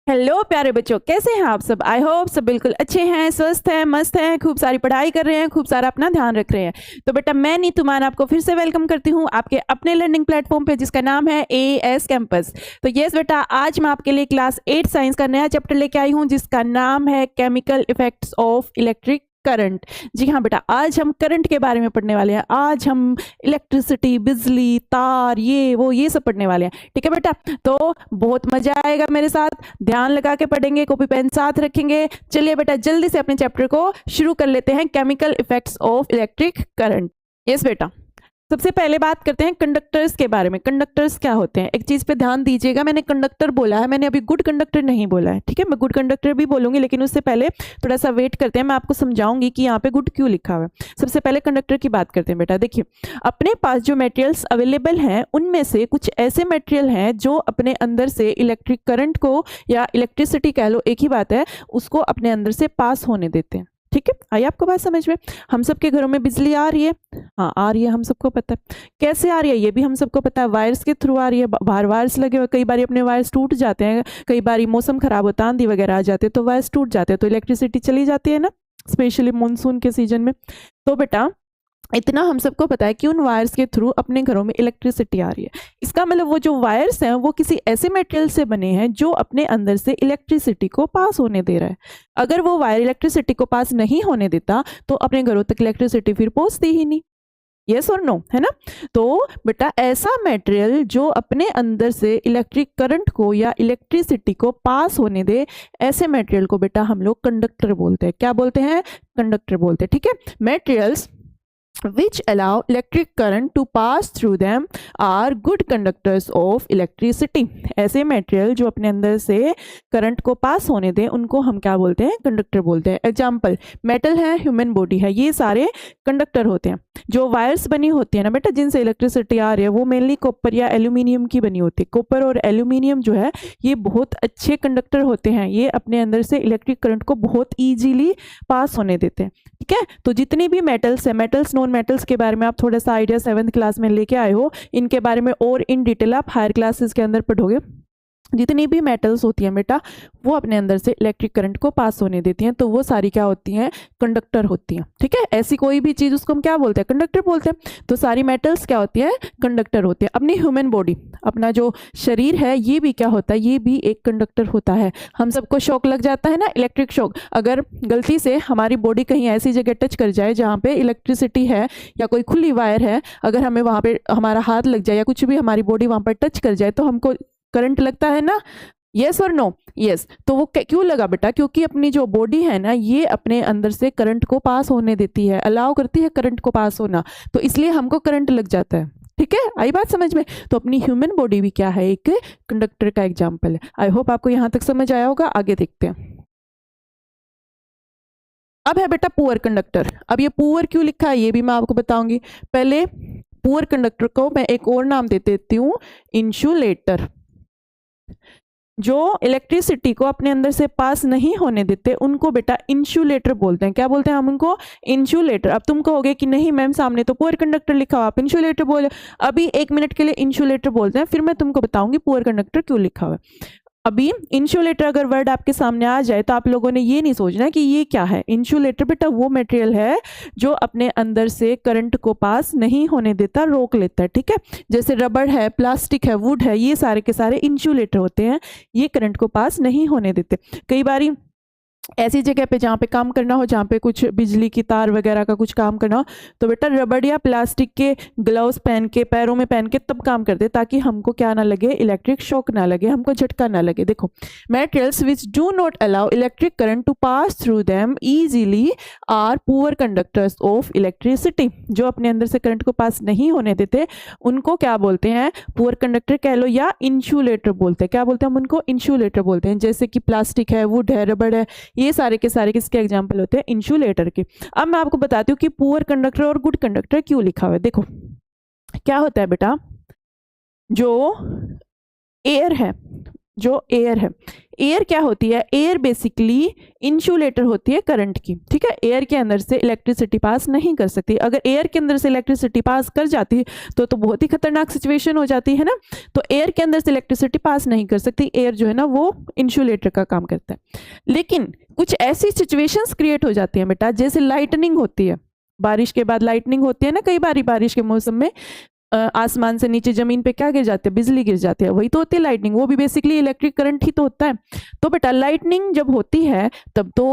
Hello प्यारे बच्चों, कैसे हैं आप सब। आई होप सब बिल्कुल अच्छे हैं, स्वस्थ हैं, मस्त हैं, खूब सारी पढ़ाई कर रहे हैं, खूब सारा अपना ध्यान रख रहे हैं। तो बेटा मैं नीतू मान आपको फिर से वेलकम करती हूँ आपके अपने लर्निंग प्लेटफॉर्म पे जिसका नाम है एएस कैंपस। तो यस बेटा, आज मैं आपके लिए क्लास 8 साइंस का नया चैप्टर लेके आई हूँ जिसका नाम है chemical effects of electric current. जी हाँ बेटा, आज हम करंट के बारे में पढ़ने वाले हैं। आज हम इलेक्ट्रिसिटी, बिजली, तार, ये सब पढ़ने वाले हैं। ठीक है बेटा, तो बहुत मजा आएगा मेरे साथ। ध्यान लगा के पढ़ेंगे, कॉपी पेन साथ रखेंगे। चलिए बेटा, जल्दी से अपने चैप्टर को शुरू कर लेते हैं, chemical effects of electric current. Yes बेटा, सबसे पहले बात करते हैं कंडक्टर्स के बारे में। कंडक्टर्स क्या होते हैं, एक चीज पे ध्यान दीजिएगा, मैंने कंडक्टर बोला है, मैंने अभी गुड कंडक्टर नहीं बोला है। ठीक है, मैं गुड कंडक्टर भी बोलूंगी, लेकिन उससे पहले थोड़ा सा वेट करते हैं, मैं आपको समझाऊंगी कि यहाँ पे गुड क्यों लिखा हुआ है। सबसे पहले कंडक्टर की बात करते हैं बेटा। देखिए, अपने पास जो मटेरियल्स अवेलेबल हैं उनमें से कुछ ऐसे मटेरियल हैं जो अपने अंदर से इलेक्ट्रिक करंट को, या इलेक्ट्रिसिटी कह लो, एक ही बात है, उसको अपने अंदर से पास होने देते हैं। ठीक है, आई आपको बात समझ में। हम सबके घरों में बिजली आ रही है, हाँ आ रही है, हम सबको पता है। कैसे आ रही है ये भी हम सबको पता है, वायर्स के थ्रू आ रही है। बाहर वायर्स लगे हुए, कई बार अपने वायर्स टूट जाते हैं, कई बार मौसम खराब होता है, आंधी वगैरह आ जाते हैं तो वायर्स टूट जाते हैं, तो इलेक्ट्रिसिटी चली जाती है ना, स्पेशली मानसून के सीजन में। तो बेटा इतना हम सबको पता है कि उन वायर्स के थ्रू अपने घरों में इलेक्ट्रिसिटी आ रही है। इसका मतलब वो जो वायर्स हैं वो किसी ऐसे मटेरियल से बने हैं जो अपने अंदर से इलेक्ट्रिसिटी को पास होने दे रहा है। अगर वो वायर इलेक्ट्रिसिटी को पास नहीं होने देता तो अपने घरों तक इलेक्ट्रिसिटी फिर पहुंचती ही नहीं। यस और नो, है ना। तो बेटा ऐसा मटेरियल जो अपने अंदर से इलेक्ट्रिक करंट को या इलेक्ट्रिसिटी को पास होने दे, ऐसे मटेरियल को बेटा हम लोग कंडक्टर बोलते हैं। क्या बोलते हैं? कंडक्टर बोलते हैं। ठीक है, materials which allow electric current to pass through them are good conductors of electricity। ऐसे मटेरियल जो अपने अंदर से करंट को पास होने दें उनको हम क्या बोलते हैं? कंडक्टर बोलते हैं। एग्जाम्पल, मेटल है, ह्यूमन बॉडी है, ये सारे कंडक्टर होते हैं। जो वायर्स बनी होती है ना बेटा, जिनसे इलेक्ट्रिसिटी आ रही है, वो मेनली कॉपर या एल्यूमिनियम की बनी होती है। कॉपर और एल्यूमिनियम जो है ये बहुत अच्छे कंडक्टर होते हैं, ये अपने अंदर से इलेक्ट्रिक करंट को बहुत ईजीली पास होने देते हैं। ठीक है, तो जितने भी मेटल्स है, मेटल्स नॉन मेटल्स के बारे में आप थोड़ा सा आइडिया 7th क्लास में लेके आए हो, इनके बारे में और इन डिटेल आप हायर क्लासेस के अंदर पढ़ोगे। जितनी भी मेटल्स होती हैं बेटा वो अपने अंदर से इलेक्ट्रिक करंट को पास होने देती हैं, तो वो सारी क्या होती हैं? कंडक्टर होती हैं। ठीक है, ऐसी कोई भी चीज उसको हम क्या बोलते हैं? कंडक्टर बोलते हैं। तो सारी मेटल्स क्या होती हैं? कंडक्टर होती हैं। अपनी ह्यूमन बॉडी, अपना जो शरीर है, ये भी क्या होता है? ये भी एक कंडक्टर होता है। हम सबको शॉक लग जाता है ना, इलेक्ट्रिक शॉक। अगर गलती से हमारी बॉडी कहीं ऐसी जगह टच कर जाए जहाँ पे इलेक्ट्रिसिटी है या कोई खुली वायर है, अगर हमें वहाँ पे हमारा हाथ लग जाए या कुछ भी हमारी बॉडी वहाँ पर टच कर जाए तो हमको करंट लगता है ना। यस और नो? यस। तो वो क्यों लगा बेटा? क्योंकि अपनी जो बॉडी है ना, ये अपने अंदर से करंट को पास होने देती है, अलाउ करती है करंट को पास होना, तो इसलिए हमको करंट लग जाता है। ठीक है, आई बात समझ में। तो अपनी ह्यूमन बॉडी भी क्या है? एक कंडक्टर का एग्जाम्पल है। आई होप आपको यहां तक समझ आया होगा। आगे देखते हैं। अब है बेटा पुअर कंडक्टर। अब ये पुअर क्यों लिखा है ये भी मैं आपको बताऊंगी। पहले पुअर कंडक्टर को मैं एक और नाम दे देती हूँ, इंसुलेटर। जो इलेक्ट्रिसिटी को अपने अंदर से पास नहीं होने देते उनको बेटा इंसुलेटर बोलते हैं। क्या बोलते हैं हम उनको? इंसुलेटर। अब तुम कहोगे कि नहीं मैम, सामने तो पुअर कंडक्टर लिखा हुआ, आप इंसुलेटर बोले। अभी 1 मिनट के लिए इंसुलेटर बोलते हैं, फिर मैं तुमको बताऊंगी पुअर कंडक्टर क्यों लिखा हुआ है। अभी इंसुलेटर अगर वर्ड आपके सामने आ जाए तो आप लोगों ने ये नहीं सोचना कि ये क्या है। इंसुलेटर बेटा वो मटेरियल है जो अपने अंदर से करंट को पास नहीं होने देता, रोक लेता है। ठीक है, जैसे रबड़ है, प्लास्टिक है, वुड है, ये सारे के सारे इंसुलेटर होते हैं, ये करंट को पास नहीं होने देते। कई बारी ऐसी जगह पे जहाँ पे काम करना हो, जहाँ पे कुछ बिजली की तार वगैरह का कुछ काम करना हो, तो बेटा रबड़ या प्लास्टिक के ग्लव्स पहन के, पैरों में पहन के तब काम करते, ताकि हमको क्या ना लगे? इलेक्ट्रिक शॉक ना लगे, हमको झटका ना लगे। देखो, materials which do not allow electric current to pass through them easily are poor conductors of electricity. जो अपने अंदर से करंट को पास नहीं होने देते उनको क्या बोलते हैं? पुअर कंडक्टर कह लो या इंसुलेटर बोलते हैं। क्या बोलते हैं हम उनको? इंसुलेटर बोलते हैं। जैसे कि प्लास्टिक है, वुड है, रबड़ है, ये सारे के सारे किसके एग्जाम्पल होते हैं? इंसुलेटर के। अब मैं आपको बताती हूँ कि पुअर कंडक्टर और गुड कंडक्टर क्यों लिखा हुआ है। देखो क्या होता है बेटा, जो एयर है, जो एयर है, एयर क्या होती है, एयर बेसिकली इंसुलेटर होती है करंट की, ठीक है। एयर के अंदर से इलेक्ट्रिसिटी पास नहीं कर सकती, अगर एयर के अंदर से इलेक्ट्रिसिटी पास कर जाती तो बहुत ही खतरनाक सिचुएशन हो जाती है ना। तो एयर के अंदर से इलेक्ट्रिसिटी पास नहीं कर सकती, एयर जो है ना वो इंसुलेटर का काम करता है। लेकिन कुछ ऐसी सिचुएशंस क्रिएट हो जाती हैं बेटा, जैसे लाइटनिंग होती है, बारिश के बाद लाइटनिंग होती है ना, कई बार बारिश के मौसम में आसमान से नीचे जमीन पे क्या गिर जाते हैं, बिजली गिर जाती है, वही तो होती है लाइटनिंग, वो भी बेसिकली इलेक्ट्रिक करंट ही तो होता है। तो बेटा लाइटनिंग जब होती है तब तो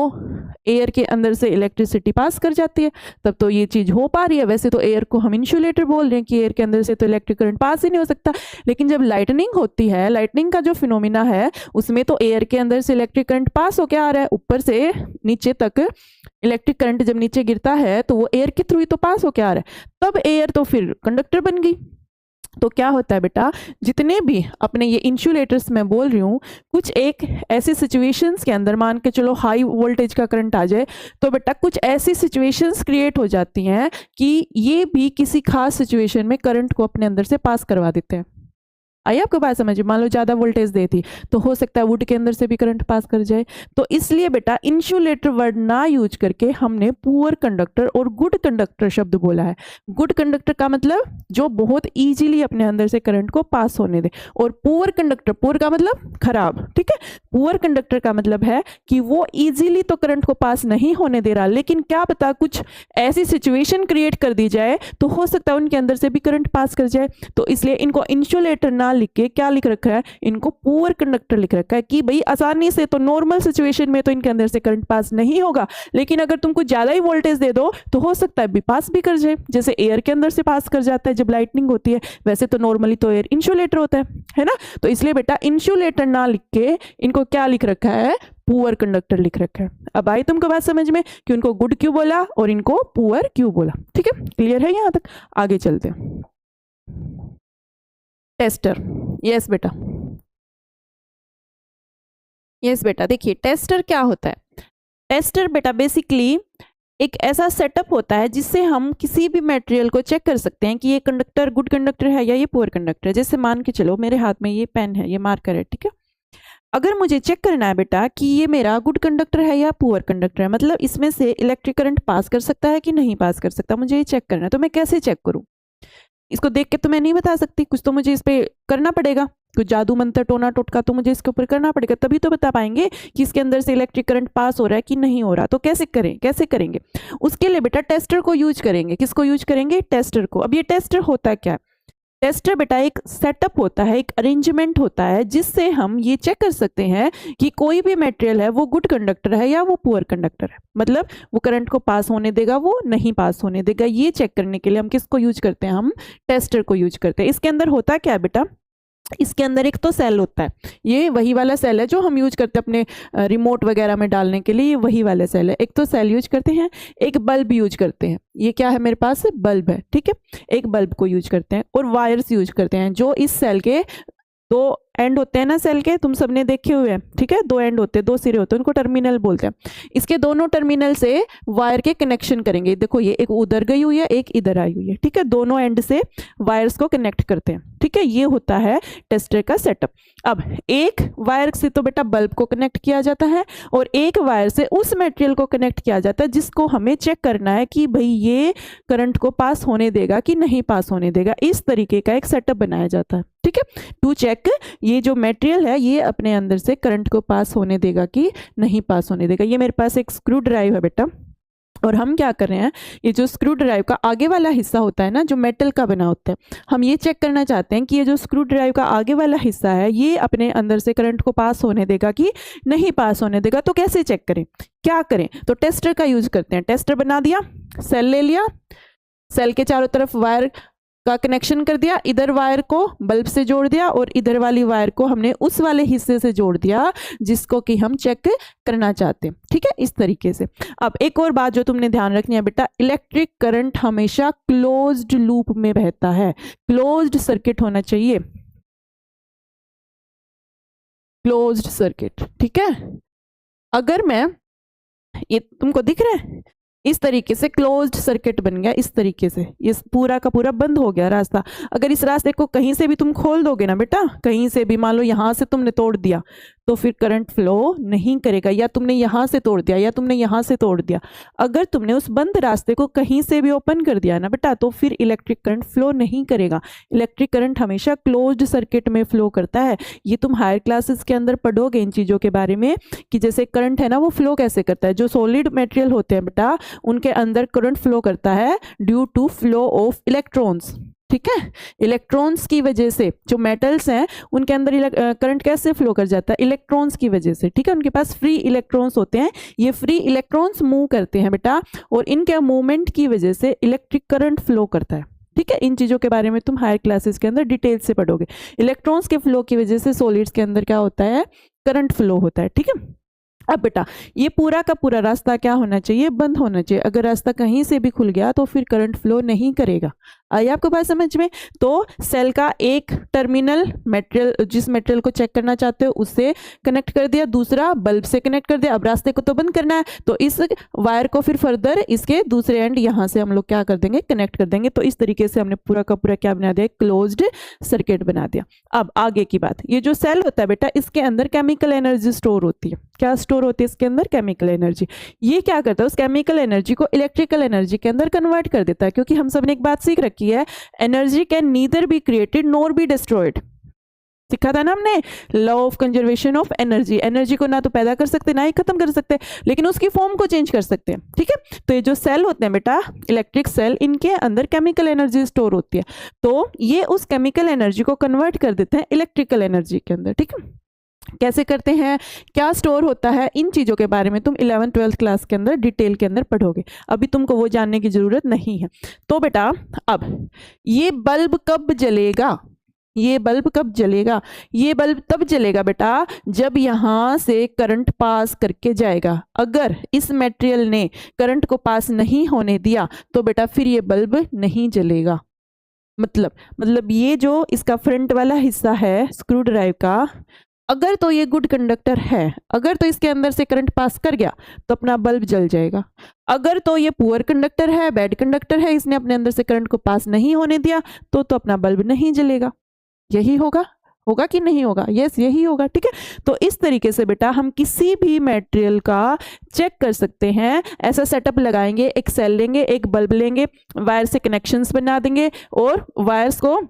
एयर के अंदर से इलेक्ट्रिसिटी पास कर जाती है, तब तो ये चीज हो पा रही है। वैसे तो एयर को हम इंसुलेटर बोल रहे हैं कि एयर के अंदर से तो इलेक्ट्रिक करंट पास ही नहीं हो सकता, लेकिन जब लाइटनिंग होती है, लाइटनिंग का जो फिनोमिना है उसमें तो एयर के अंदर से इलेक्ट्रिक करंट पास हो क्या आ रहा है, ऊपर से नीचे तक इलेक्ट्रिक करंट जब नीचे गिरता है तो वो एयर के थ्रू ही तो पास हो क्या आ रहा है, तब एयर तो फिर कंडक्टर बन गई। तो क्या होता है बेटा, जितने भी अपने ये इंसुलेटर्स मैं बोल रही हूँ, कुछ एक ऐसी सिचुएशंस के अंदर मान के चलो हाई वोल्टेज का करंट आ जाए, तो बेटा कुछ ऐसी सिचुएशंस क्रिएट हो जाती हैं कि ये भी किसी खास सिचुएशन में करंट को अपने अंदर से पास करवा देते हैं। आई आपको बात समझ, मान लो ज्यादा वोल्टेज देती तो हो सकता है वुड के अंदर से भी करंट पास कर जाए। तो इसलिए बेटा इंसुलेटर वर्ड ना यूज करके हमने पुअर कंडक्टर और गुड कंडक्टर शब्द बोला है। गुड कंडक्टर का मतलब जो बहुत इजीली अपने अंदर से करंट को पास होने दे, और पुअर कंडक्टर, पुअर का मतलब खराब, ठीक है। पुअर कंडक्टर का मतलब है कि वो इजीली तो करंट को पास नहीं होने दे रहा, लेकिन क्या पता कुछ ऐसी सिचुएशन क्रिएट कर दी जाए तो हो सकता है उनके अंदर से भी करंट पास कर जाए। तो इसलिए इनको इंसुलेटर ना लिख के क्या लिख रखा है, इनको पुअर कंडक्टर लिख रखा है कि भाई आसानी से तो नॉर्मल सिचुएशन में तो इनके अंदर से करंट पास नहीं होगा, लेकिन अगर तुम कुछ ज्यादा ही वोल्टेज दे दो तो हो सकता है भी पास भी कर जाए, जैसे एयर के अंदर से पास कर जाता है जब लाइटनिंग होती है। वैसे तो नॉर्मली तो एयर इंसुलेटर होता है ना। तो इसलिए बेटा इंसुलेटर ना लिख के इनको क्या लिख रखा है, पुअर कंडक्टर लिख रखा है। अब आई तुमको बात समझ में कि उनको गुड क्यों बोला और इनको पुअर क्यों बोला, ठीक है, क्लियर है यहां तक। आगे चलते हैं। टेस्टर, यस बेटा, यस बेटा, देखिए टेस्टर क्या होता है। टेस्टर बेटा बेसिकली एक ऐसा सेटअप होता है जिससे हम किसी भी मटेरियल को चेक कर सकते हैं कि ये कंडक्टर गुड कंडक्टर है या ये पुअर कंडक्टर है। जैसे मान के चलो मेरे हाथ में ये पेन है, ये मार्कर है, ठीक है। अगर मुझे चेक करना है बेटा कि ये मेरा गुड कंडक्टर है या पुअर कंडक्टर है, मतलब इसमें से इलेक्ट्रिक करंट पास कर सकता है कि नहीं पास कर सकता, मुझे ये चेक करना है, तो मैं कैसे चेक करूं? इसको देख के तो मैं नहीं बता सकती, कुछ तो मुझे इस पे करना पड़ेगा, कुछ जादू मंत्र टोना टोटका तो मुझे इसके ऊपर करना पड़ेगा, तभी तो बता पाएंगे कि इसके अंदर से इलेक्ट्रिक करंट पास हो रहा है कि नहीं हो रहा। तो कैसे करें, कैसे करेंगे? उसके लिए बेटा टेस्टर को यूज करेंगे। किसको यूज करेंगे? टेस्टर को। अब ये टेस्टर होता है क्या? टेस्टर बेटा एक सेटअप होता है, एक अरेंजमेंट होता है जिससे हम ये चेक कर सकते हैं कि कोई भी मटेरियल है वो गुड कंडक्टर है या वो पुअर कंडक्टर है, मतलब वो करंट को पास होने देगा, वो नहीं पास होने देगा। ये चेक करने के लिए हम किसको यूज करते हैं? हम टेस्टर को यूज करते हैं। इसके अंदर होता क्या है बेटा, इसके अंदर एक तो सेल होता है, ये वही वाला सेल है जो हम यूज करते हैं अपने रिमोट वगैरह में डालने के लिए, ये वही वाला सेल है। एक तो सेल यूज करते हैं, एक बल्ब यूज करते हैं, ये क्या है मेरे पास? बल्ब है, ठीक है। एक बल्ब को यूज करते हैं, और वायर्स यूज करते हैं जो इस सेल के दो एंड होते हैं ना, सेल के तुम सबने देखे हुए हैं, ठीक है। दो एंड होते हैं, दो सिरे होते हैं, उनको टर्मिनल बोलते हैं। इसके दोनों टर्मिनल से वायर के कनेक्शन करेंगे। देखो ये एक उधर गई हुई है, एक इधर आई हुई है, ठीक है। दोनों एंड से वायर्स को कनेक्ट करते हैं, ठीक है। ये होता है टेस्टर का सेटअप। अब एक वायर से तो बेटा बल्ब को कनेक्ट किया जाता है, और एक वायर से उस मटेरियल को कनेक्ट किया जाता है जिसको हमें चेक करना है कि भाई ये करंट को पास होने देगा कि नहीं पास होने देगा। इस तरीके का एक सेटअप बनाया जाता है, ठीक है, टू चेक ये जो मटेरियल है ये अपने अंदर से करंट को पास होने देगा कि नहीं पास होने देगा। ये मेरे पास एक स्क्रू ड्राइव है बेटा, और हम क्या कर रहे हैं, ये जो स्क्रू ड्राइव का आगे वाला हिस्सा होता है ना, जो मेटल का बना होता है, हम ये चेक करना चाहते हैं कि ये जो स्क्रू ड्राइव का आगे वाला हिस्सा है ये अपने अंदर से करंट को पास होने देगा कि नहीं पास होने देगा। तो कैसे चेक करें, क्या करें? तो टेस्टर का यूज करते हैं। टेस्टर बना दिया, सेल ले लिया, सेल के चारों तरफ वायर का कनेक्शन कर दिया, इधर वायर को बल्ब से जोड़ दिया, और इधर वाली वायर को हमने उस वाले हिस्से से जोड़ दिया जिसको कि हम चेक करना चाहते हैं, ठीक है, इस तरीके से। अब एक और बात जो तुमने ध्यान रखनी है बेटा, इलेक्ट्रिक करंट हमेशा क्लोज्ड लूप में बहता है, क्लोज्ड सर्किट होना चाहिए, क्लोज्ड सर्किट, ठीक है। अगर मैं, ये तुमको दिख रहा है, इस तरीके से क्लोज्ड सर्किट बन गया, इस तरीके से ये पूरा का पूरा बंद हो गया रास्ता। अगर इस रास्ते को कहीं से भी तुम खोल दोगे ना बेटा, कहीं से भी, मान लो यहाँ से तुमने तोड़ दिया तो फिर करंट फ्लो नहीं करेगा, या तुमने यहाँ से तोड़ दिया या तुमने यहाँ से तोड़ दिया, अगर तुमने उस बंद रास्ते को कहीं से भी ओपन कर दिया ना बेटा, तो फिर इलेक्ट्रिक करंट फ्लो नहीं करेगा। इलेक्ट्रिक करंट हमेशा क्लोज्ड सर्किट में फ्लो करता है। ये तुम हायर क्लासेस के अंदर पढ़ोगे इन चीज़ों के बारे में कि जैसे करंट है ना वो फ्लो कैसे करता है। जो सॉलिड मटेरियल होते हैं बेटा उनके अंदर करंट फ्लो करता है due to flow of electrons, ठीक है। इलेक्ट्रॉन्स की वजह से जो मेटल्स हैं उनके अंदर करंट कैसे फ्लो कर जाता है, इलेक्ट्रॉन्स की वजह से, ठीक है। उनके पास फ्री इलेक्ट्रॉन्स होते हैं, ये फ्री इलेक्ट्रॉन्स मूव करते हैं बेटा, और इनके मूवमेंट की वजह से इलेक्ट्रिक करंट फ्लो करता है, ठीक है। इन चीज़ों के बारे में तुम हायर क्लासेस के अंदर डिटेल से पढ़ोगे। इलेक्ट्रॉन्स के फ्लो की वजह से सॉलिड्स के अंदर क्या होता है, करंट फ्लो होता है, ठीक है। अब बेटा ये पूरा का पूरा रास्ता क्या होना चाहिए, बंद होना चाहिए। अगर रास्ता कहीं से भी खुल गया तो फिर करंट फ्लो नहीं करेगा। आई आपको बात समझ में। तो सेल का एक टर्मिनल मटेरियल, जिस मटेरियल को चेक करना चाहते हो उससे कनेक्ट कर दिया, दूसरा बल्ब से कनेक्ट कर दिया। अब रास्ते को तो बंद करना है तो इस वायर को फिर फर्दर इसके दूसरे एंड यहाँ से हम लोग क्या कर देंगे, कनेक्ट कर देंगे। तो इस तरीके से हमने पूरा का पूरा क्या बना दिया, क्लोज्ड सर्किट बना दिया। अब आगे की बात, ये जो सेल होता है बेटा इसके अंदर केमिकल एनर्जी स्टोर होती है। क्या स्टोर होती है इसके अंदर, केमिकल एनर्जी। ये क्या करता है, उस केमिकल एनर्जी को इलेक्ट्रिकल एनर्जी के अंदर कन्वर्ट कर देता है। क्योंकि हम सब ने एक बात सीख रखी है, energy can neither be created nor be destroyed. सीखा था ना हमने, law of conservation of energy. Energy को ना तो पैदा कर सकते ना ही खत्म कर सकते, लेकिन उसकी फॉर्म को चेंज कर सकते हैं, ठीक है। तो ये जो सेल होते हैं बेटा, इलेक्ट्रिक सेल, इनके अंदर केमिकल एनर्जी स्टोर होती है। तो ये उस केमिकल एनर्जी को कन्वर्ट कर देते हैं इलेक्ट्रिकल एनर्जी के अंदर, ठीक है। कैसे करते हैं, क्या स्टोर होता है, इन चीज़ों के बारे में तुम 11th-12th क्लास के अंदर डिटेल के अंदर पढ़ोगे। अभी तुमको वो जानने की ज़रूरत नहीं है। तो बेटा अब ये बल्ब कब जलेगा, ये बल्ब कब जलेगा, ये बल्ब तब जलेगा बेटा जब यहाँ से करंट पास करके जाएगा। अगर इस मटेरियल ने करंट को पास नहीं होने दिया तो बेटा फिर ये बल्ब नहीं जलेगा। मतलब ये जो इसका फ्रंट वाला हिस्सा है स्क्रू ड्राइव का, अगर तो ये गुड कंडक्टर है, अगर तो इसके अंदर से करंट पास कर गया तो अपना बल्ब जल जाएगा। अगर तो ये पुअर कंडक्टर है, बैड कंडक्टर है, इसने अपने अंदर से करंट को पास नहीं होने दिया तो अपना बल्ब नहीं जलेगा। यही होगा कि नहीं होगा, यस यही होगा, ठीक है। तो इस तरीके से बेटा हम किसी भी मटेरियल का चेक कर सकते हैं। ऐसा सेटअप लगाएंगे, एक सेल लेंगे, एक बल्ब लेंगे, वायर से कनेक्शंस बना देंगे और वायर्स को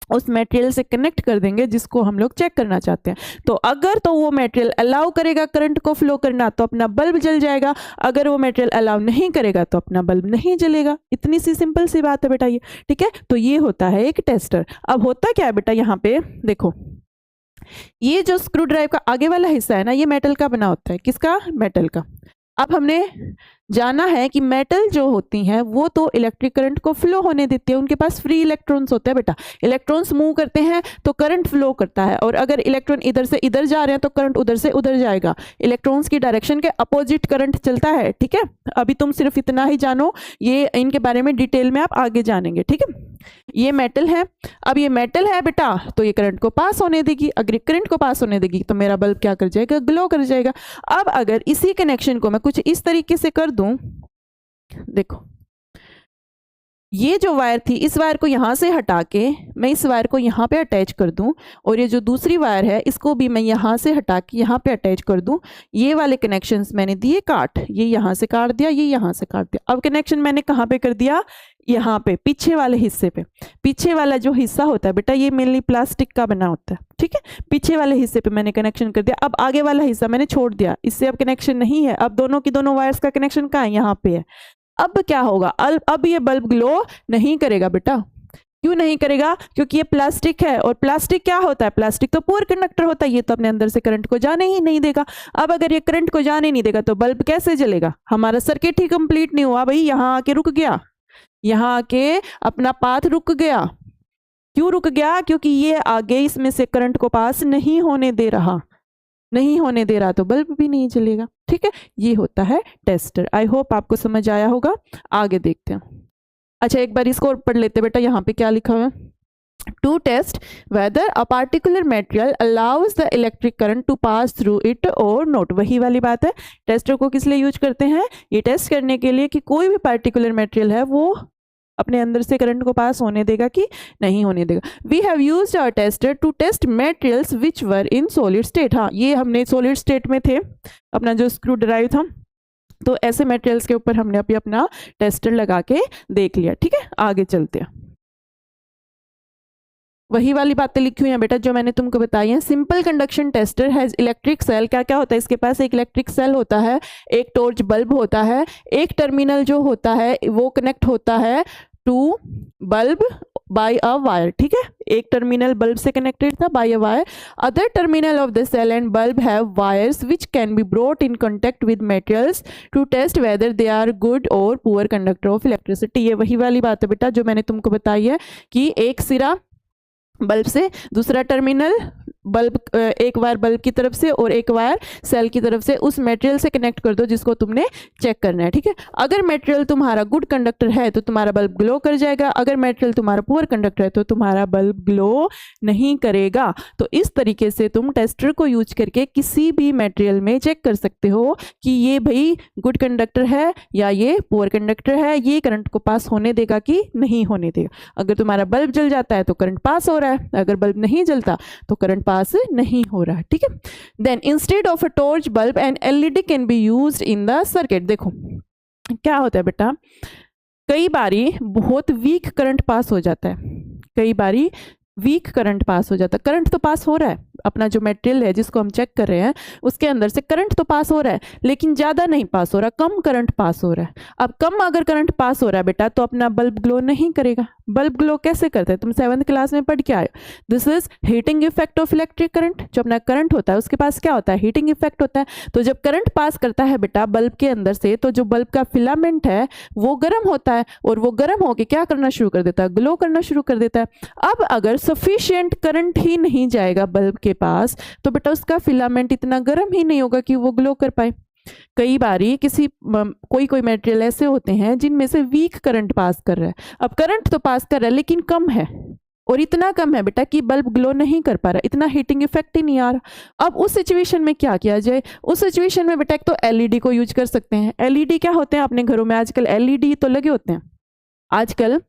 उस मटेरियल से कनेक्ट कर देंगे जिसको हम लोग चेक करना चाहते हैं। तो अगर तो वो मटेरियल अलाउ करेगा करंट को फ्लो करना तो अपना बल्ब जल जाएगा, अगर वो मटेरियल अलाउ नहीं करेगा तो अपना बल्ब नहीं जलेगा। इतनी सी सिंपल सी बात है बेटा ये, ठीक है। तो ये होता है एक टेस्टर। अब होता क्या है बेटा, यहाँ पे देखो ये जो स्क्रू ड्राइव का आगे वाला हिस्सा है ना, ये मेटल का बना होता है। किसका, मेटल का। अब हमने जाना है कि मेटल जो होती हैं वो तो इलेक्ट्रिक करंट को फ्लो होने देती है, उनके पास फ्री इलेक्ट्रॉन्स होते हैं बेटा। इलेक्ट्रॉन्स मूव करते हैं तो करंट फ्लो करता है, और अगर इलेक्ट्रॉन इधर से इधर जा रहे हैं तो करंट उधर से उधर जाएगा। इलेक्ट्रॉन्स की डायरेक्शन के अपोजिट करंट चलता है, ठीक है। अभी तुम सिर्फ इतना ही जानो, ये इनके बारे में डिटेल में आप आगे जानेंगे, ठीक है। ये मेटल है। अब ये मेटल है बेटा तो ये करंट को पास होने देगी, अगर करंट को पास होने देगी तो मेरा बल्ब क्या कर जाएगा, ग्लो कर जाएगा। अब अगर इसी कनेक्शन को मैं कुछ इस तरीके से कर दूं, देखो ये जो वायर थी, इस वायर को यहां से हटा के मैं इस वायर को यहां पे अटैच कर दूं, और ये जो दूसरी वायर है इसको भी मैं यहां से हटा के यहां पे अटैच कर दूं। ये वाले कनेक्शंस मैंने दिए काट, ये यहां से काट दिया, ये यहां से काट दिया। अब कनेक्शन मैंने कहां पे कर दिया, यहाँ पे पीछे वाले हिस्से पे। पीछे वाला जो हिस्सा होता है बेटा ये मेनली प्लास्टिक का बना होता है, ठीक है। पीछे वाले हिस्से पे मैंने कनेक्शन कर दिया। अब आगे वाला हिस्सा मैंने छोड़ दिया, इससे अब कनेक्शन नहीं है। अब दोनों की दोनों वायर्स का कनेक्शन कहाँ है, यहाँ पे है। अब क्या होगा, अब ये बल्ब ग्लो नहीं करेगा बेटा। क्यों नहीं करेगा, क्योंकि ये प्लास्टिक है, और प्लास्टिक क्या होता है, प्लास्टिक तो पुअर कंडक्टर होता है, ये तो अपने अंदर से करंट को जाने ही नहीं देगा। अब अगर ये करंट को जाने नहीं देगा तो बल्ब कैसे जलेगा, हमारा सर्किट ही कंप्लीट नहीं हुआ भाई, यहाँ आके रुक गया, यहाँ आके अपना पाथ रुक गया। क्यों रुक गया, क्योंकि ये आगे इसमें से करंट को पास नहीं होने दे रहा, तो बल्ब भी नहीं जलेगा, ठीक है। ये होता है टेस्टर। आई होप आपको समझ आया होगा। आगे देखते हैं। अच्छा एक बार इसको और पढ़ लेते बेटा, यहाँ पे क्या लिखा हुआ है, to test whether a particular material allows the electric current to pass through it or not। वही वाली बात है, टेस्टर को किस लिए यूज करते हैं? ये टेस्ट करने के लिए कि कोई भी पार्टिकुलर मटेरियल है वो अपने अंदर से करंट को पास होने देगा कि नहीं होने देगा। We have used our tester to test materials which were in solid state. हाँ, ये हमने सॉलिड स्टेट में थे, अपना जो स्क्रू ड्राइव था, तो ऐसे मटेरियल्स के ऊपर हमने अभी अपना टेस्टर लगा के देख लिया। ठीक है, आगे चलते हैं। वही वाली बातें लिखी हुई हैं बेटा जो मैंने तुमको बताई हैं। Simple conduction tester has electric cell. क्या क्या होता है इसके पास? एक इलेक्ट्रिक सेल होता है, एक टॉर्च बल्ब होता है, एक टर्मिनल जो होता है वो कनेक्ट होता है to bulb by a wire. ठीक है, एक टर्मिनल बल्ब से कनेक्टेड था by a wire. Other terminal of the cell and bulb have wires which can be brought in contact with materials to test whether they are good और poor conductor of electricity. ये वही वाली बात है बेटा जो मैंने तुमको बताई है कि एक सिरा बल्ब से, दूसरा टर्मिनल बल्ब, एक वायर बल्ब की तरफ से और एक वायर सेल की तरफ से, उस मटेरियल से कनेक्ट कर दो जिसको तुमने चेक करना है। ठीक है, अगर मटेरियल तुम्हारा गुड कंडक्टर है तो तुम्हारा बल्ब ग्लो कर जाएगा, अगर मटेरियल तुम्हारा पुअर कंडक्टर है तो तुम्हारा बल्ब ग्लो नहीं करेगा। तो इस तरीके से तुम टेस्टर को यूज करके किसी भी मटेरियल में चेक कर सकते हो कि ये भाई गुड कंडक्टर है या ये पुअर कंडक्टर है, ये करंट को पास होने देगा कि नहीं होने देगा। अगर तुम्हारा बल्ब जल जाता है तो करंट पास हो रहा है, अगर बल्ब नहीं जलता तो करंट पास नहीं हो रहा है। ठीक है, then instead of a torch bulb and LED can be used in the circuit. देखो क्या होता है बेटा, कई बारी बहुत वीक करंट पास हो जाता है, कई बारी वीक करंट पास हो जाता है। करंट तो पास हो रहा है, अपना जो मटेरियल है जिसको हम चेक कर रहे हैं उसके अंदर से करंट तो पास हो रहा है, लेकिन ज़्यादा नहीं पास हो रहा, कम करंट पास हो रहा है। अब कम अगर करंट पास हो रहा है बेटा तो अपना बल्ब ग्लो नहीं करेगा। बल्ब ग्लो कैसे करता है? तुम 7th क्लास में पढ़ के आए, this is heating effect of electric current. जो अपना करंट होता है उसके पास क्या होता है? हीटिंग इफेक्ट होता है। तो जब करंट पास करता है बेटा बल्ब के अंदर से, तो जो बल्ब का फिलामेंट है वो गर्म होता है, और वो गर्म होकर क्या करना शुरू कर देता है? ग्लो करना शुरू कर देता है। अब अगर सफिशिएंट करंट ही नहीं जाएगा बल्ब के पास तो बेटा उसका फिलामेंट इतना गर्म ही नहीं होगा कि वो ग्लो कर पाए। कई बारी कोई मटेरियल ऐसे होते हैं जिनमें से वीक करंट पास कर रहा है। अब करंट तो पास कर रहा है लेकिन कम है, और इतना कम है बेटा कि बल्ब ग्लो नहीं कर पा रहा, इतना हीटिंग इफेक्ट ही नहीं आ रहा। अब उस सिचुएशन में क्या किया जाए? उस सिचुएशन में बेटा एक तो एलईडी को यूज कर सकते हैं। एलईडी क्या होते हैं? अपने घरों में आजकल एलईडी तो लगे होते हैं। आजकल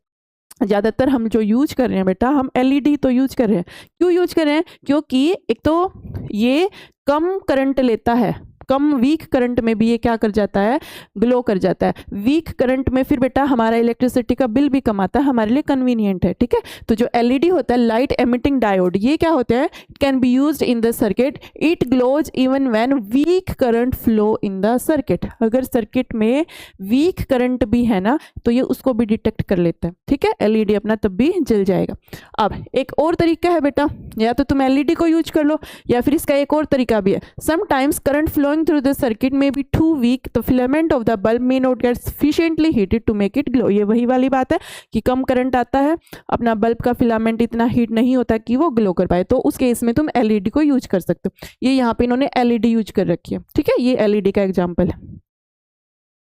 ज़्यादातर हम जो यूज कर रहे हैं बेटा, हम एलईडी तो यूज कर रहे हैं। क्यों यूज कर रहे हैं? क्योंकि एक तो ये कम करंट लेता है, कम वीक करंट में भी ये क्या कर जाता है? ग्लो कर जाता है। वीक करंट में फिर बेटा हमारा इलेक्ट्रिसिटी का बिल भी कम आता है, हमारे लिए कन्वीनियंट है। ठीक है, तो जो एलईडी होता है, लाइट एमिटिंग डायोड, ये क्या होता है? It can be used in the circuit, it glows even when weak current flow in the circuit. अगर सर्किट में वीक करंट भी है ना तो ये उसको भी डिटेक्ट कर लेता है। ठीक है, एलईडी अपना तब भी जल जाएगा। अब एक और तरीका है बेटा, या तो तुम एलईडी को यूज कर लो या फिर इसका एक और तरीका भी है। Sometimes current flowing through the circuit may be too weak, the filament of the bulb may not get sufficiently heated to make it glow। ये वही वाली बात है कि कम करंट आता है, अपना बल्ब का फिलामेंट इतना हीट नहीं होता कि वो ग्लो कर पाए, तो उस केस में तुम एलईडी को यूज कर सकते हो। ये यहाँ पे इन्होंने एलईडी यूज कर रखी है। ठीक है, ये एलईडी का एग्जाम्पल है।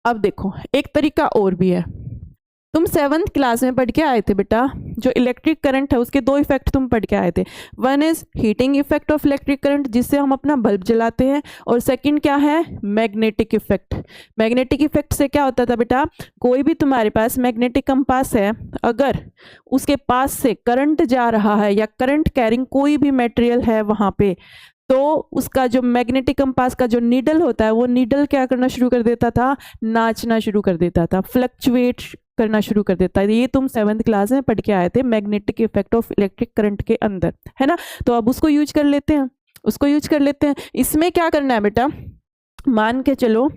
अब देखो एक तरीका और भी है। तुम 7th क्लास में पढ़ के आए थे बेटा, जो इलेक्ट्रिक करंट है उसके 2 इफेक्ट तुम पढ़ के आए थे। One is heating effect of electric current, जिससे हम अपना बल्ब जलाते हैं, और सेकंड क्या है? Magnetic effect. मैग्नेटिक इफेक्ट से क्या होता था बेटा? कोई भी तुम्हारे पास मैग्नेटिक कंपास है, अगर उसके पास से करंट जा रहा है या करंट कैरिंग कोई भी मटेरियल है वहां पे, तो उसका जो मैग्नेटिक कंपास का जो नीडल होता है वो नीडल क्या करना शुरू कर देता था? नाचना शुरू कर देता था, फ्लक्चुएट करना शुरू कर देता है। ये तुम 7th क्लास में पढ़ के आए थे, magnetic effect of electric current के अंदर, है ना। तो अब उसको यूज कर लेते हैं, उसको यूज कर लेते हैं। इसमें क्या करना है बेटा, मान के चलो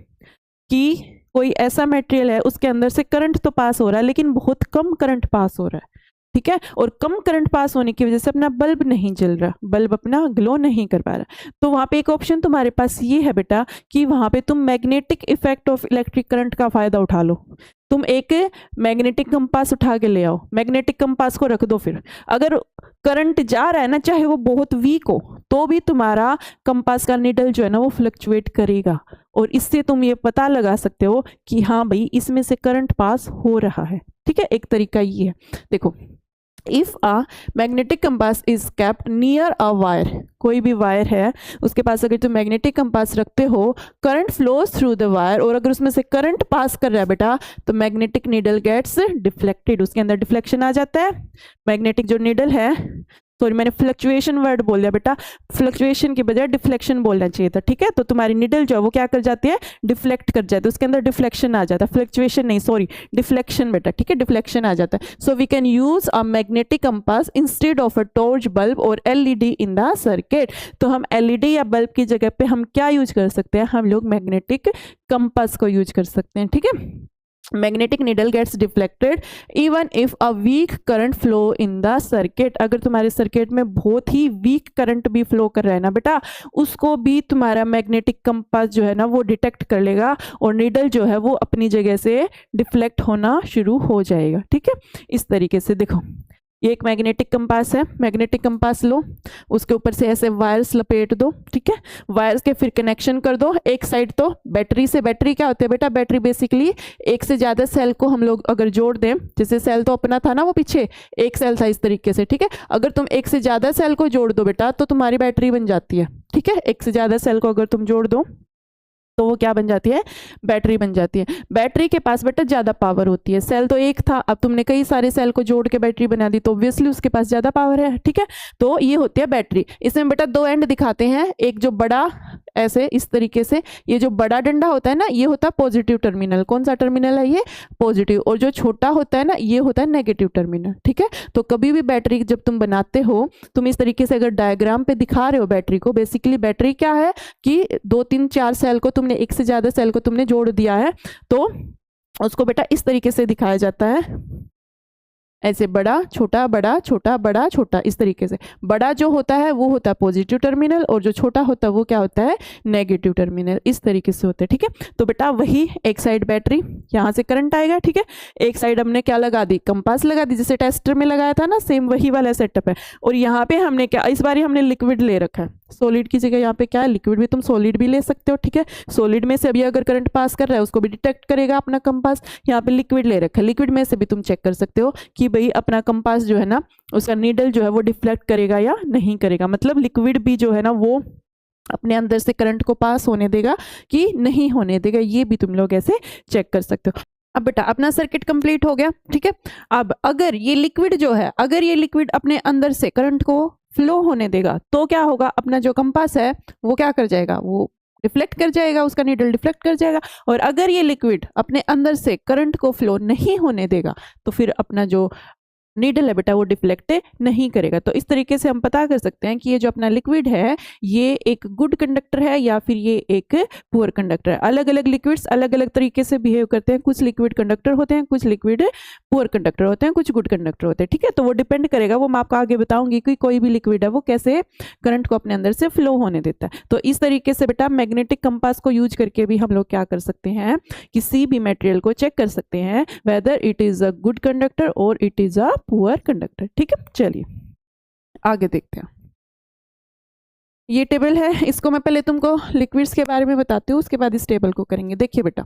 कि कोई ऐसा मटेरियल है उसके अंदर से करंट तो पास हो रहा है लेकिन बहुत कम करंट पास हो रहा है, ठीक है, और कम करंट पास होने की वजह से अपना बल्ब नहीं जल रहा, बल्ब अपना ग्लो नहीं कर पा रहा। तो वहां पे एक ऑप्शन तुम्हारे पास ये है बेटा कि वहां पे तुम magnetic effect of electric current का फायदा उठा लो। तुम एक मैग्नेटिक कंपास उठा के ले आओ, मैग्नेटिक कंपास को रख दो, फिर अगर करंट जा रहा है ना, चाहे वो बहुत वीक हो, तो भी तुम्हारा कंपास का नीडल जो है ना वो फ्लक्चुएट करेगा, और इससे तुम ये पता लगा सकते हो कि हाँ भाई इसमें से करंट पास हो रहा है। ठीक है, एक तरीका ये है। देखो if a magnetic compass is kept near a wire, कोई भी वायर है उसके पास अगर तुम मैग्नेटिक कंपास रखते हो, current flows through the wire, और अगर उसमें से करंट पास कर रहा है बेटा, तो मैग्नेटिक नीडल गेट्स डिफ्लेक्टेड, उसके अंदर डिफ्लेक्शन आ जाता है। मैग्नेटिक जो नीडल है, सॉरी मैंने फ्लक्चुएशन वर्ड बोल दिया बेटा, फ्लक्चुएशन की बजाय डिफ्लेक्शन बोलना चाहिए था, ठीक है। तो तुम्हारी निडल जो है वो क्या कर जाती है, डिफ्लेक्ट कर जाती है, उसके अंदर डिफ्लेक्शन आ जाता है, फ्लक्चुएशन नहीं सॉरी डिफ्लेक्शन बेटा, ठीक है, डिफ्लेक्शन आ जाता है। So we can use a magnetic compass instead of a torch bulb और एलईडी इन द सर्किट। तो हम एलईडी या बल्ब की जगह पे हम क्या यूज कर सकते हैं, हम लोग मैग्नेटिक कंपास को यूज कर सकते हैं, ठीक है। Magnetic needle gets deflected even if a weak current flow in the circuit, अगर तुम्हारे सर्किट में बहुत ही वीक करंट भी फ्लो कर रहा है ना बेटा, उसको भी तुम्हारा मैग्नेटिक कंपास जो है ना वो डिटेक्ट कर लेगा, और नीडल जो है वो अपनी जगह से डिफ्लेक्ट होना शुरू हो जाएगा, ठीक है। इस तरीके से देखो, ये एक मैग्नेटिक कंपास है, मैग्नेटिक कंपास लो, उसके ऊपर से ऐसे वायर्स लपेट दो, ठीक है, वायर्स के फिर कनेक्शन कर दो। एक साइड तो बैटरी से, बैटरी क्या होती है बेटा, बैटरी बेसिकली एक से ज़्यादा सेल को हम लोग अगर जोड़ दें, जैसे सेल तो अपना था ना वो पीछे एक सेल था इस तरीके से, ठीक है, अगर तुम एक से ज़्यादा सेल को जोड़ दो बेटा तो तुम्हारी बैटरी बन जाती है, ठीक है। एक से ज़्यादा सेल को अगर तुम जोड़ दो तो वो क्या बन जाती है, बैटरी बन जाती है। बैटरी के पास बेटा ज़्यादा पावर होती है, सेल तो एक था, अब तुमने कई सारे सेल को जोड़ के बैटरी बना दी तो ऑब्वियसली उसके पास ज़्यादा पावर है, ठीक है। तो ये होती है बैटरी। इसमें बेटा दो एंड दिखाते हैं, एक जो बड़ा ऐसे इस तरीके से, ये जो बड़ा डंडा होता है ना ये होता है पॉजिटिव टर्मिनल, कौन सा टर्मिनल है ये, पॉजिटिव, और जो छोटा होता है ना ये होता है नेगेटिव टर्मिनल, ठीक है। तो कभी भी बैटरी जब तुम बनाते हो, तुम इस तरीके से अगर डायग्राम पे दिखा रहे हो बैटरी को, बेसिकली बैटरी क्या है कि 2 3 4 सेल को तुमने, एक से ज्यादा सेल को तुमने जोड़ दिया है, तो उसको बेटा इस तरीके से दिखाया जाता है, ऐसे बड़ा छोटा बड़ा छोटा बड़ा छोटा, इस तरीके से। बड़ा जो होता है वो होता है पॉजिटिव टर्मिनल, और जो छोटा होता है वो क्या होता है, नेगेटिव टर्मिनल, इस तरीके से होते हैं, ठीक है। तो बेटा वही एक साइड बैटरी, यहाँ से करंट आएगा, ठीक है, एक साइड हमने क्या लगा दी, कंपास लगा दी, जैसे टेस्टर में लगाया था ना, सेम वही वाला सेटअप है। और यहाँ पे हमने क्या, इस बार हमने लिक्विड ले रखा है, सॉलिड की जगह यहाँ पे क्या है, लिक्विड भी, तुम सॉलिड भी ले सकते हो, ठीक है। सॉलिड में से अभी अगर करंट पास कर रहा है उसको भी डिटेक्ट करेगा अपना कंपास, यहाँ पे लिक्विड ले रखा है, लिक्विड में से भी तुम चेक कर सकते हो कि भाई अपना कंपास जो है ना उसका नीडल जो है वो डिफ्लेक्ट करेगा या नहीं करेगा, मतलब लिक्विड भी जो है ना वो अपने अंदर से करंट को पास होने देगा कि नहीं होने देगा, ये भी तुम लोग ऐसे चेक कर सकते हो। अब बेटा अपना सर्किट कंप्लीट हो गया, ठीक है। अब अगर ये लिक्विड जो है, अगर ये लिक्विड अपने अंदर से करंट को फ्लो होने देगा तो क्या होगा, अपना जो कंपास है वो क्या कर जाएगा, वो डिफ्लेक्ट कर जाएगा, उसका नीडल डिफ्लेक्ट कर जाएगा। और अगर ये लिक्विड अपने अंदर से करंट को फ्लो नहीं होने देगा तो फिर अपना जो नीडल है बेटा वो डिफ्लेक्ट नहीं करेगा। तो इस तरीके से हम पता कर सकते हैं कि ये जो अपना लिक्विड है ये एक गुड कंडक्टर है या फिर ये एक पुअर कंडक्टर है। अलग अलग लिक्विड्स अलग अलग तरीके से बिहेव करते हैं, कुछ लिक्विड कंडक्टर होते हैं, कुछ लिक्विड पुअर कंडक्टर होते हैं, कुछ गुड कंडक्टर होते हैं, ठीक है। तो वो डिपेंड करेगा, वो मैं आपको आगे बताऊंगी कि कोई भी लिक्विड है वो कैसे करंट को अपने अंदर से फ्लो होने देता है। तो इस तरीके से बेटा मैग्नेटिक कंपास को यूज करके भी हम लोग क्या कर सकते हैं, किसी भी मटेरियल को चेक कर सकते हैं whether it is a good conductor और it is a poor conductor, ठीक है। चलिए आगे देखते हैं। ये टेबल है, इसको मैं पहले तुमको लिक्विड्स के बारे में बताती हूँ, उसके बाद इस टेबल को करेंगे। देखिए बेटा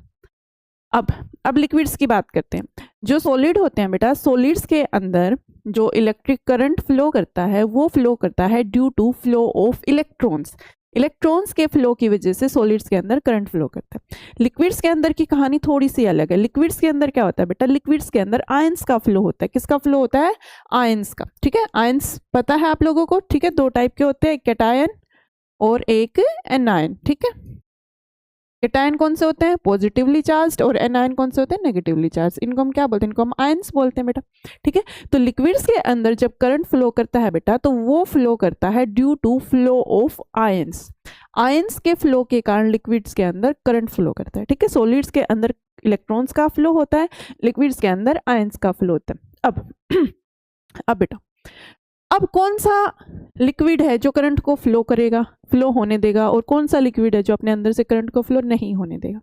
अब लिक्विड्स की बात करते हैं। जो सॉलिड होते हैं बेटा, सॉलिड्स के अंदर जो इलेक्ट्रिक करंट फ्लो करता है वो फ्लो करता है due to flow of electrons. Electrons के फ्लो की वजह से सॉलिड्स के अंदर करंट फ्लो करता है। लिक्विड्स के अंदर की कहानी थोड़ी सी अलग है। लिक्विड्स के अंदर क्या होता है बेटा, लिक्विड्स के अंदर आयंस का फ्लो होता है। किसका फ्लो होता है, आयंस का, ठीक है। आयंस पता है आप लोगों को, ठीक है, दो टाइप के होते हैं, एक कैटायन और एक एनायन, ठीक है। कैटायन कौन से होते हैं, पॉजिटिवली चार्ज्ड, और एनायन कौन से होते हैं, नेगेटिवली चार्ज। इनको हम क्या बोलते हैं, इनको हम आयंस बोलते हैं बेटा, ठीक है। तो लिक्विड्स के अंदर जब करंट फ्लो करता है बेटा तो वो फ्लो करता है due to flow of ions. Ions के फ्लो के कारण लिक्विड्स के अंदर करंट फ्लो करता है, ठीक है। सॉलिड्स के अंदर इलेक्ट्रॉन्स का फ्लो होता है, लिक्विड्स के अंदर आयंस का फ्लो होता है। अब बेटा अब कौन सा लिक्विड है जो करंट को फ्लो करेगा, फ्लो होने देगा, और कौन सा लिक्विड है जो अपने अंदर से करंट को फ्लो नहीं होने देगा।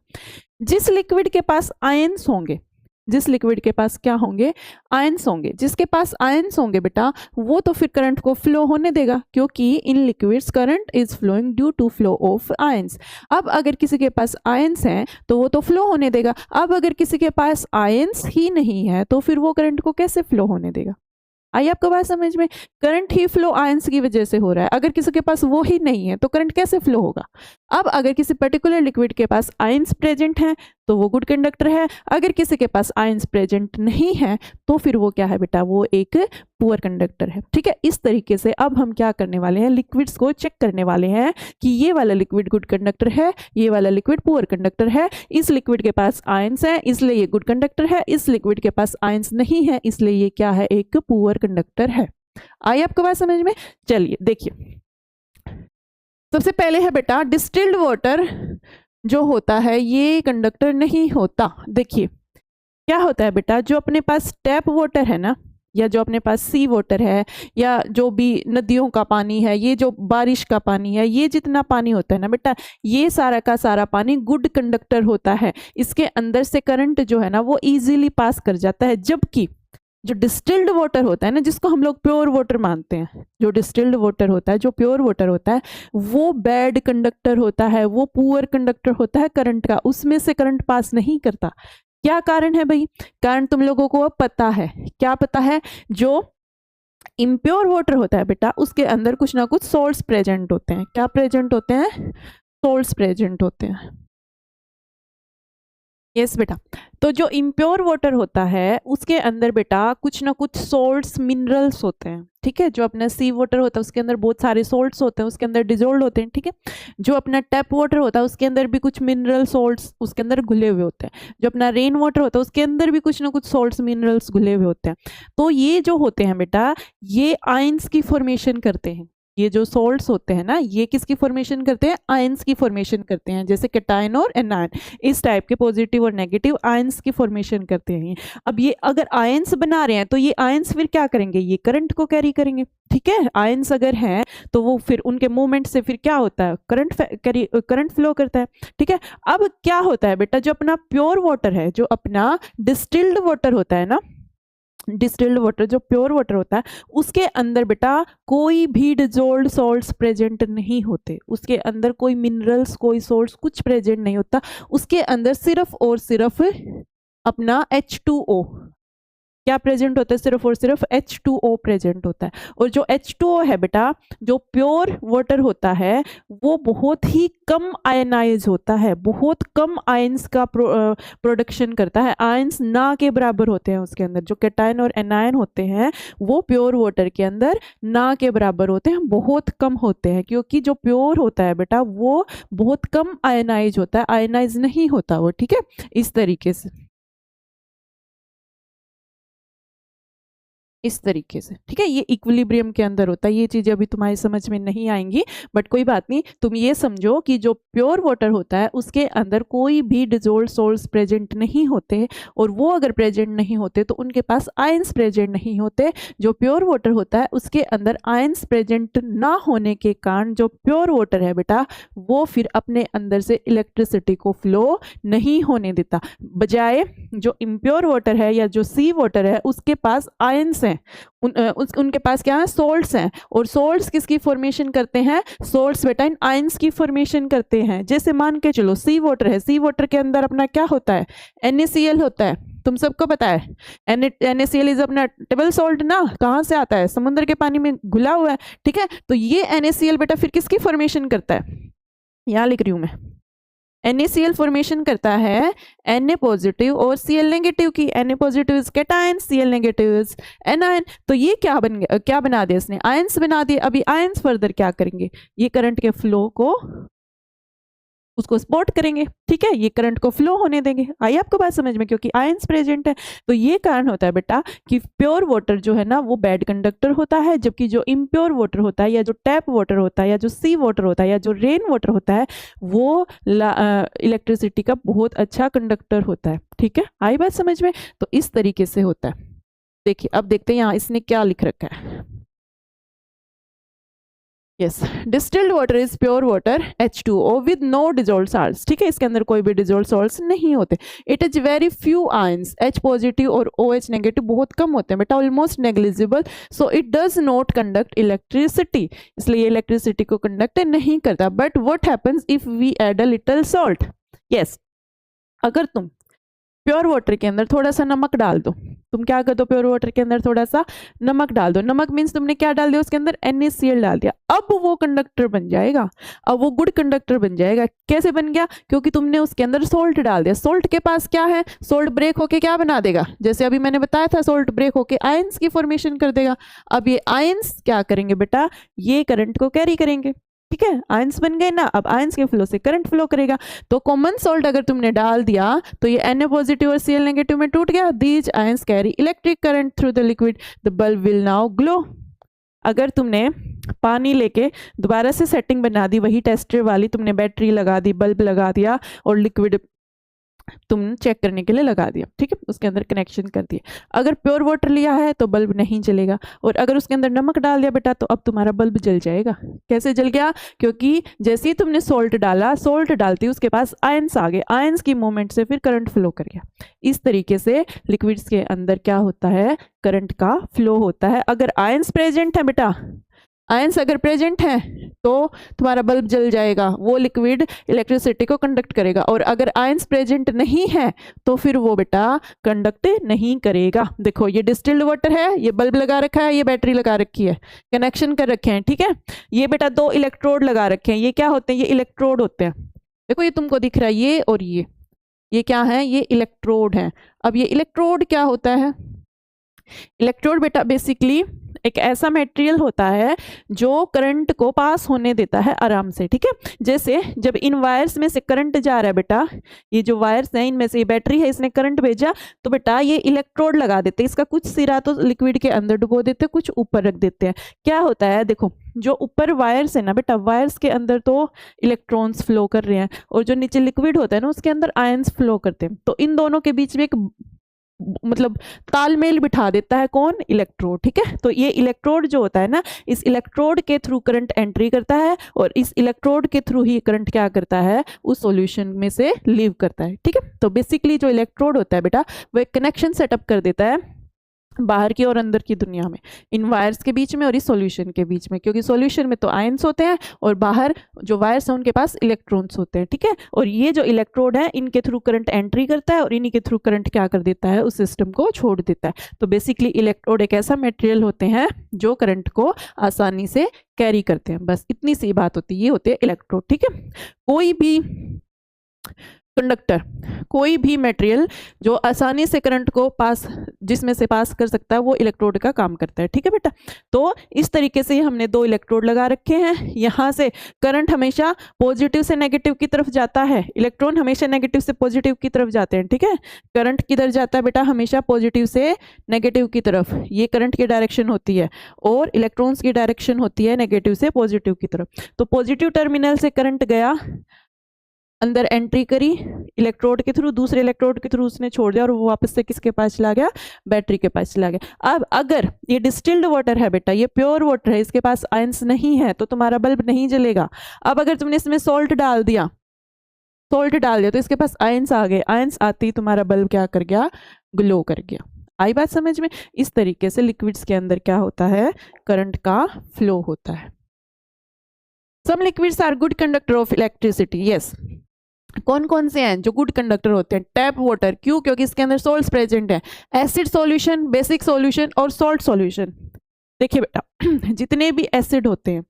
जिस लिक्विड के पास आयंस होंगे, जिस लिक्विड के पास क्या होंगे, आयंस होंगे, जिसके पास आयंस होंगे बेटा वो तो फिर करंट को फ्लो होने देगा, क्योंकि in liquids current is flowing due to flow of ions. अब अगर किसी के पास आयंस हैं तो वो तो फ्लो होने देगा। अब अगर किसी के पास आयंस ही नहीं है तो फिर वो करंट को कैसे फ्लो होने देगा, आई आपको बात समझ में? करंट ही फ्लो आयंस की वजह से हो रहा है। अगर किसी के पास वो ही नहीं है तो करंट कैसे फ्लो होगा? अब अगर किसी पर्टिकुलर लिक्विड के पास आयंस प्रेजेंट हैं तो वो गुड कंडक्टर है, अगर किसी के पास आयंस प्रेजेंट नहीं है तो फिर वो क्या है बेटा, वो एक पुअर कंडक्टर है। ठीक है, इस तरीके से अब हम क्या करने वाले हैं, लिक्विड्स को चेक करने वाले हैं कि ये वाला लिक्विड गुड कंडक्टर है, ये वाला लिक्विड पुअर कंडक्टर है, इस लिक्विड के पास आयंस है इसलिए ये गुड कंडक्टर है, इस लिक्विड के पास आयंस नहीं है इसलिए ये क्या है, एक पुअर कंडक्टर है। आई आपको बात समझ में? चलिए देखिए, सबसे पहले है बेटा डिस्टिल्ड वाटर जो होता है ये कंडक्टर नहीं होता। देखिए क्या होता है बेटा, जो अपने पास टैप वाटर है ना, या जो अपने पास सी वाटर है, या जो भी नदियों का पानी है, ये जो बारिश का पानी है, ये जितना पानी होता है ना बेटा, ये सारा का सारा पानी गुड कंडक्टर होता है। इसके अंदर से करंट जो है ना वो इजीली पास कर जाता है। जबकि जो डिस्टिल्ड वाटर होता है ना, जिसको हम लोग प्योर वाटर मानते हैं, जो डिस्टिल्ड वाटर होता है, जो प्योर वाटर होता है, वो बैड कंडक्टर होता है, वो पुअर कंडक्टर होता है करंट का, उसमें से करंट पास नहीं करता। क्या कारण है भाई? कारण तुम लोगों को अब पता है। क्या पता है? जो इम्प्योर वाटर होता है बेटा उसके अंदर कुछ ना कुछ सोल्ट्स प्रेजेंट होते हैं। क्या प्रेजेंट होते हैं? सोल्ट्स प्रेजेंट होते हैं। यस बेटा, तो जो इम्प्योर वाटर होता है उसके अंदर बेटा कुछ ना कुछ सोल्ट्स मिनरल्स होते हैं। ठीक है, जो अपना सी वाटर होता है उसके अंदर बहुत सारे सोल्ट्स होते हैं, उसके अंदर डिजोल्व होते हैं। ठीक है, जो अपना टैप वाटर होता है उसके अंदर भी कुछ मिनरल सोल्ट्स उसके अंदर घुले हुए होते हैं। जो अपना रेन वाटर होता है उसके अंदर भी कुछ ना कुछ सोल्ट्स मिनरल्स घुले हुए होते हैं। तो ये जो होते हैं बेटा ये आयंस की फॉर्मेशन करते हैं। ये जो सोल्ट्स होते हैं ना ये किसकी फॉर्मेशन करते हैं? आयंस की फॉर्मेशन करते हैं, जैसे कैटायन और एनायन, इस टाइप के पॉजिटिव और नेगेटिव आयंस की फॉर्मेशन करते हैं। अब ये अगर आयंस बना रहे हैं तो ये आयंस फिर क्या करेंगे? ये करंट को कैरी करेंगे। ठीक है, आयंस अगर हैं तो वो फिर उनके मूवमेंट से फिर क्या होता है? करंट फ्लो करता है। ठीक है, अब क्या होता है बेटा, जो अपना प्योर वाटर है, जो अपना डिस्टिल्ड वाटर होता है ना, डिस्टिल्ड वाटर जो प्योर वाटर होता है उसके अंदर बेटा कोई भी डिजोल्व्ड सॉल्ट्स प्रेजेंट नहीं होते। उसके अंदर कोई मिनरल्स, कोई सॉल्ट्स कुछ प्रेजेंट नहीं होता। उसके अंदर सिर्फ और सिर्फ अपना H2O क्या प्रेजेंट होता है? सिर्फ और सिर्फ H2O प्रेजेंट होता है। और जो H2O है बेटा, जो प्योर वाटर होता है वो बहुत ही कम आयनाइज होता है, बहुत कम आयंस का प्रोडक्शन करता है। आयंस ना के बराबर होते हैं उसके अंदर। जो कैटायन और एनायन होते हैं वो प्योर वाटर के अंदर ना के बराबर होते हैं, बहुत कम होते हैं, क्योंकि जो प्योर होता है बेटा वो बहुत कम आयनाइज होता है, आयनाइज नहीं होता वो। ठीक है, इस तरीके से, इस तरीके से। ठीक है, ये इक्विलिब्रियम के अंदर होता है। ये चीजें अभी तुम्हारी समझ में नहीं आएंगी, बट कोई बात नहीं, तुम ये समझो कि जो प्योर वाटर होता है उसके अंदर कोई भी डिजोल्व सोल्ट्स प्रेजेंट नहीं होते, और वो अगर प्रेजेंट नहीं होते तो उनके पास आयंस प्रेजेंट नहीं होते। जो प्योर वाटर होता है उसके अंदर आयंस प्रेजेंट ना होने के कारण जो प्योर वाटर है बेटा वो फिर अपने अंदर से इलेक्ट्रिसिटी को फ्लो नहीं होने देता। बजाय जो इम्प्योर वाटर है या जो सी वाटर है उसके पास आयंस हैं, उनके पास क्या है? सोल्ट्स हैं। और सोल्ट्स किसकी फॉर्मेशन करते हैं? सोल्ट्स बेटा इन आयंस की फॉर्मेशन करते हैं। जैसे मान के चलो सी वाटर है, सी वाटर के अंदर अपना क्या होता है? NaCl होता है, तुम सबको पता है। NaCl इज अपना टेबल सॉल्ट ना, कहाँ से आता है? समुद्र के पानी में घुला हुआ है। ठीक है, तो ये NaCl बेटा फिर किसकी फॉर्मेशन करता है? यहाँ लिख रही हूं मैं, NaCl फॉर्मेशन करता है Na पॉजिटिव और Cl नेगेटिव की। Na positive is cation, Cl negative is anion. तो ये क्या बन गया, क्या बना दिया इसने? आयंस बना दिए। अभी आयंस फर्दर क्या करेंगे? ये करंट के फ्लो को उसको सपोर्ट करेंगे। ठीक है, ये करंट को फ्लो होने देंगे। आई आपको बात समझ में? क्योंकि आयंस प्रेजेंट है। तो ये कारण होता है बेटा कि प्योर वाटर जो है ना वो बैड कंडक्टर होता है, जबकि जो इम्प्योर वाटर होता है या जो टैप वाटर होता है या जो सी वाटर होता है या जो रेन वाटर होता है वो इलेक्ट्रिसिटी का बहुत अच्छा कंडक्टर होता है। ठीक है, आई बात समझ में? तो इस तरीके से होता है। देखिए अब देखते हैं यहाँ इसने क्या लिख रखा है। Yes, distilled water is pure water H2O with no dissolve salts. ठीक है, इसके अंदर कोई भी डिजोल्व सॉल्ट्स नहीं होते। It is very few ions, H positive और OH नेगेटिव बहुत कम होते हैं बेटा, almost negligible. So it does not conduct electricity, इसलिए इलेक्ट्रिसिटी को कंडक्ट नहीं करता। But what happens if we add a little salt? Yes, अगर तुम प्योर वाटर के अंदर थोड़ा सा नमक डाल दो तुम क्या कर दो, प्योर वाटर के अंदर थोड़ा सा नमक डाल दो। नमक मीन्स तुमने क्या डाल दिया उसके अंदर, NaCl डाल दिया। अब वो कंडक्टर बन जाएगा, अब वो गुड कंडक्टर बन जाएगा। कैसे बन गया? क्योंकि तुमने उसके अंदर सोल्ट डाल दिया। सोल्ट के पास क्या है, सोल्ट ब्रेक होके क्या बना देगा, जैसे अभी मैंने बताया था, सोल्ट ब्रेक होके आयंस की फॉर्मेशन कर देगा। अब ये आयंस क्या करेंगे बेटा, ये करंट को कैरी करेंगे। ठीक है, आयंस बन गए ना, अब आयंस के फ्लो से करंट फ्लो करेगा। तो कॉमन सोल्ट अगर तुमने डाल दिया तो ये Na पॉजिटिव और Cl नेगेटिव में टूट गया। These ions carry electric current through the liquid, the bulb will now glow. अगर तुमने पानी लेके दोबारा से सेटिंग बना दी, वही टेस्टर वाली, तुमने बैटरी लगा दी, बल्ब लगा दिया और लिक्विड तुम चेक करने के लिए लगा दिया, ठीक है, उसके अंदर कनेक्शन कर दिया। अगर प्योर वाटर लिया है तो बल्ब नहीं जलेगा, और अगर उसके अंदर नमक डाल दिया बेटा तो अब तुम्हारा बल्ब जल जाएगा। कैसे जल गया? क्योंकि जैसे ही तुमने सोल्ट डाला, सोल्ट डालती उसके पास आयंस आ गए, आयंस की मूवमेंट से फिर करंट फ्लो कर गया। इस तरीके से लिक्विड्स के अंदर क्या होता है, करंट का फ्लो होता है। अगर आयंस प्रेजेंट है बेटा, आयंस अगर प्रेजेंट है तो तुम्हारा बल्ब जल जाएगा, वो लिक्विड इलेक्ट्रिसिटी को कंडक्ट करेगा। और अगर आयंस प्रेजेंट नहीं है तो फिर वो बेटा कंडक्ट नहीं करेगा। देखो ये डिस्टिल्ड वाटर है, ये बल्ब लगा रखा है, ये बैटरी लगा रखी है, कनेक्शन कर रखे हैं, ठीक है। ये बेटा दो इलेक्ट्रोड लगा रखे हैं, ये क्या होते हैं, ये इलेक्ट्रोड होते हैं। देखो ये तुमको दिख रहा है, ये और ये क्या है, ये इलेक्ट्रोड है। अब ये इलेक्ट्रोड क्या होता है, इलेक्ट्रोड बेटा बेसिकली एक ऐसा मटेरियल होता है जो करंट को पास होने देता है आराम से, ठीक है। जैसे जब इन वायर्स में से करंट जा रहा है बेटा, ये जो वायर्स हैं इनमें से ये बैटरी है, इसने करंट भेजा तो बेटा ये इलेक्ट्रोड लगा देते हैं। इसका कुछ सिरा तो लिक्विड के अंदर डुबो देते हैं, कुछ ऊपर रख देते हैं। क्या होता है, देखो जो ऊपर वायर्स है ना बेटा, वायर्स के अंदर तो इलेक्ट्रॉन्स फ्लो कर रहे हैं, और जो नीचे लिक्विड होता है ना उसके अंदर आयंस फ्लो करते हैं। तो इन दोनों के बीच में एक मतलब तालमेल बिठा देता है कौन, इलेक्ट्रोड, ठीक है। तो ये इलेक्ट्रोड जो होता है ना, इस इलेक्ट्रोड के थ्रू करंट एंट्री करता है, और इस इलेक्ट्रोड के थ्रू ही करंट क्या करता है, उस सॉल्यूशन में से लीव करता है, ठीक है। तो बेसिकली जो इलेक्ट्रोड होता है बेटा, वो एक कनेक्शन सेटअप कर देता है बाहर की और अंदर की दुनिया में, इन वायर्स के बीच में और इस सॉल्यूशन के बीच में, क्योंकि सॉल्यूशन में तो आयंस होते हैं और बाहर जो वायर्स हैं उनके पास इलेक्ट्रॉन्स होते हैं, ठीक है। और ये जो इलेक्ट्रोड है इनके थ्रू करंट एंट्री करता है, और इन्हीं के थ्रू करंट क्या कर देता है, उस सिस्टम को छोड़ देता है। तो बेसिकली इलेक्ट्रोड एक ऐसा मटेरियल होते हैं जो करंट को आसानी से कैरी करते हैं, बस इतनी सी बात होती है, ये होते हैं इलेक्ट्रोड, ठीक है। कोई भी कंडक्टर, कोई भी मटेरियल जो आसानी से करंट को पास, जिसमें से पास कर सकता है, वो इलेक्ट्रोड का काम करता है, ठीक है बेटा। तो इस तरीके से हमने दो इलेक्ट्रोड लगा रखे हैं। यहाँ से करंट हमेशा पॉजिटिव से नेगेटिव की तरफ जाता है, इलेक्ट्रॉन हमेशा नेगेटिव से पॉजिटिव की तरफ जाते हैं, ठीक है। करंट किधर जाता है बेटा, हमेशा पॉजिटिव से नेगेटिव की तरफ, ये करंट की डायरेक्शन होती है, और इलेक्ट्रॉन्स की डायरेक्शन होती है नेगेटिव से पॉजिटिव की तरफ। तो पॉजिटिव टर्मिनल से करंट गया, अंदर एंट्री करी इलेक्ट्रोड के थ्रू, दूसरे इलेक्ट्रोड के थ्रू उसने छोड़ दिया, और वो वापस से किसके पास चला गया, बैटरी के पास चला गया। अब अगर ये डिस्टिल्ड वाटर है बेटा, ये प्योर वाटर है, इसके पास आयंस नहीं है, तो तुम्हारा बल्ब नहीं जलेगा। अब अगर तुमने इसमें सॉल्ट डाल दिया, सॉल्ट डाल दिया तो इसके पास आयंस आ गए, आयंस आते ही तुम्हारा बल्ब क्या कर गया, ग्लो कर गया। आई बात समझ में? इस तरीके से लिक्विड्स के अंदर क्या होता है, करंट का फ्लो होता है। Some liquids are good conductor of electricity, yes. कौन कौन से हैं जो गुड कंडक्टर होते हैं? टैप वाटर, क्यों? क्योंकि इसके अंदर सोल्ट्स प्रेजेंट है, एसिड सॉल्यूशन, बेसिक सॉल्यूशन और सॉल्ट सॉल्यूशन। देखिए बेटा जितने भी एसिड होते हैं,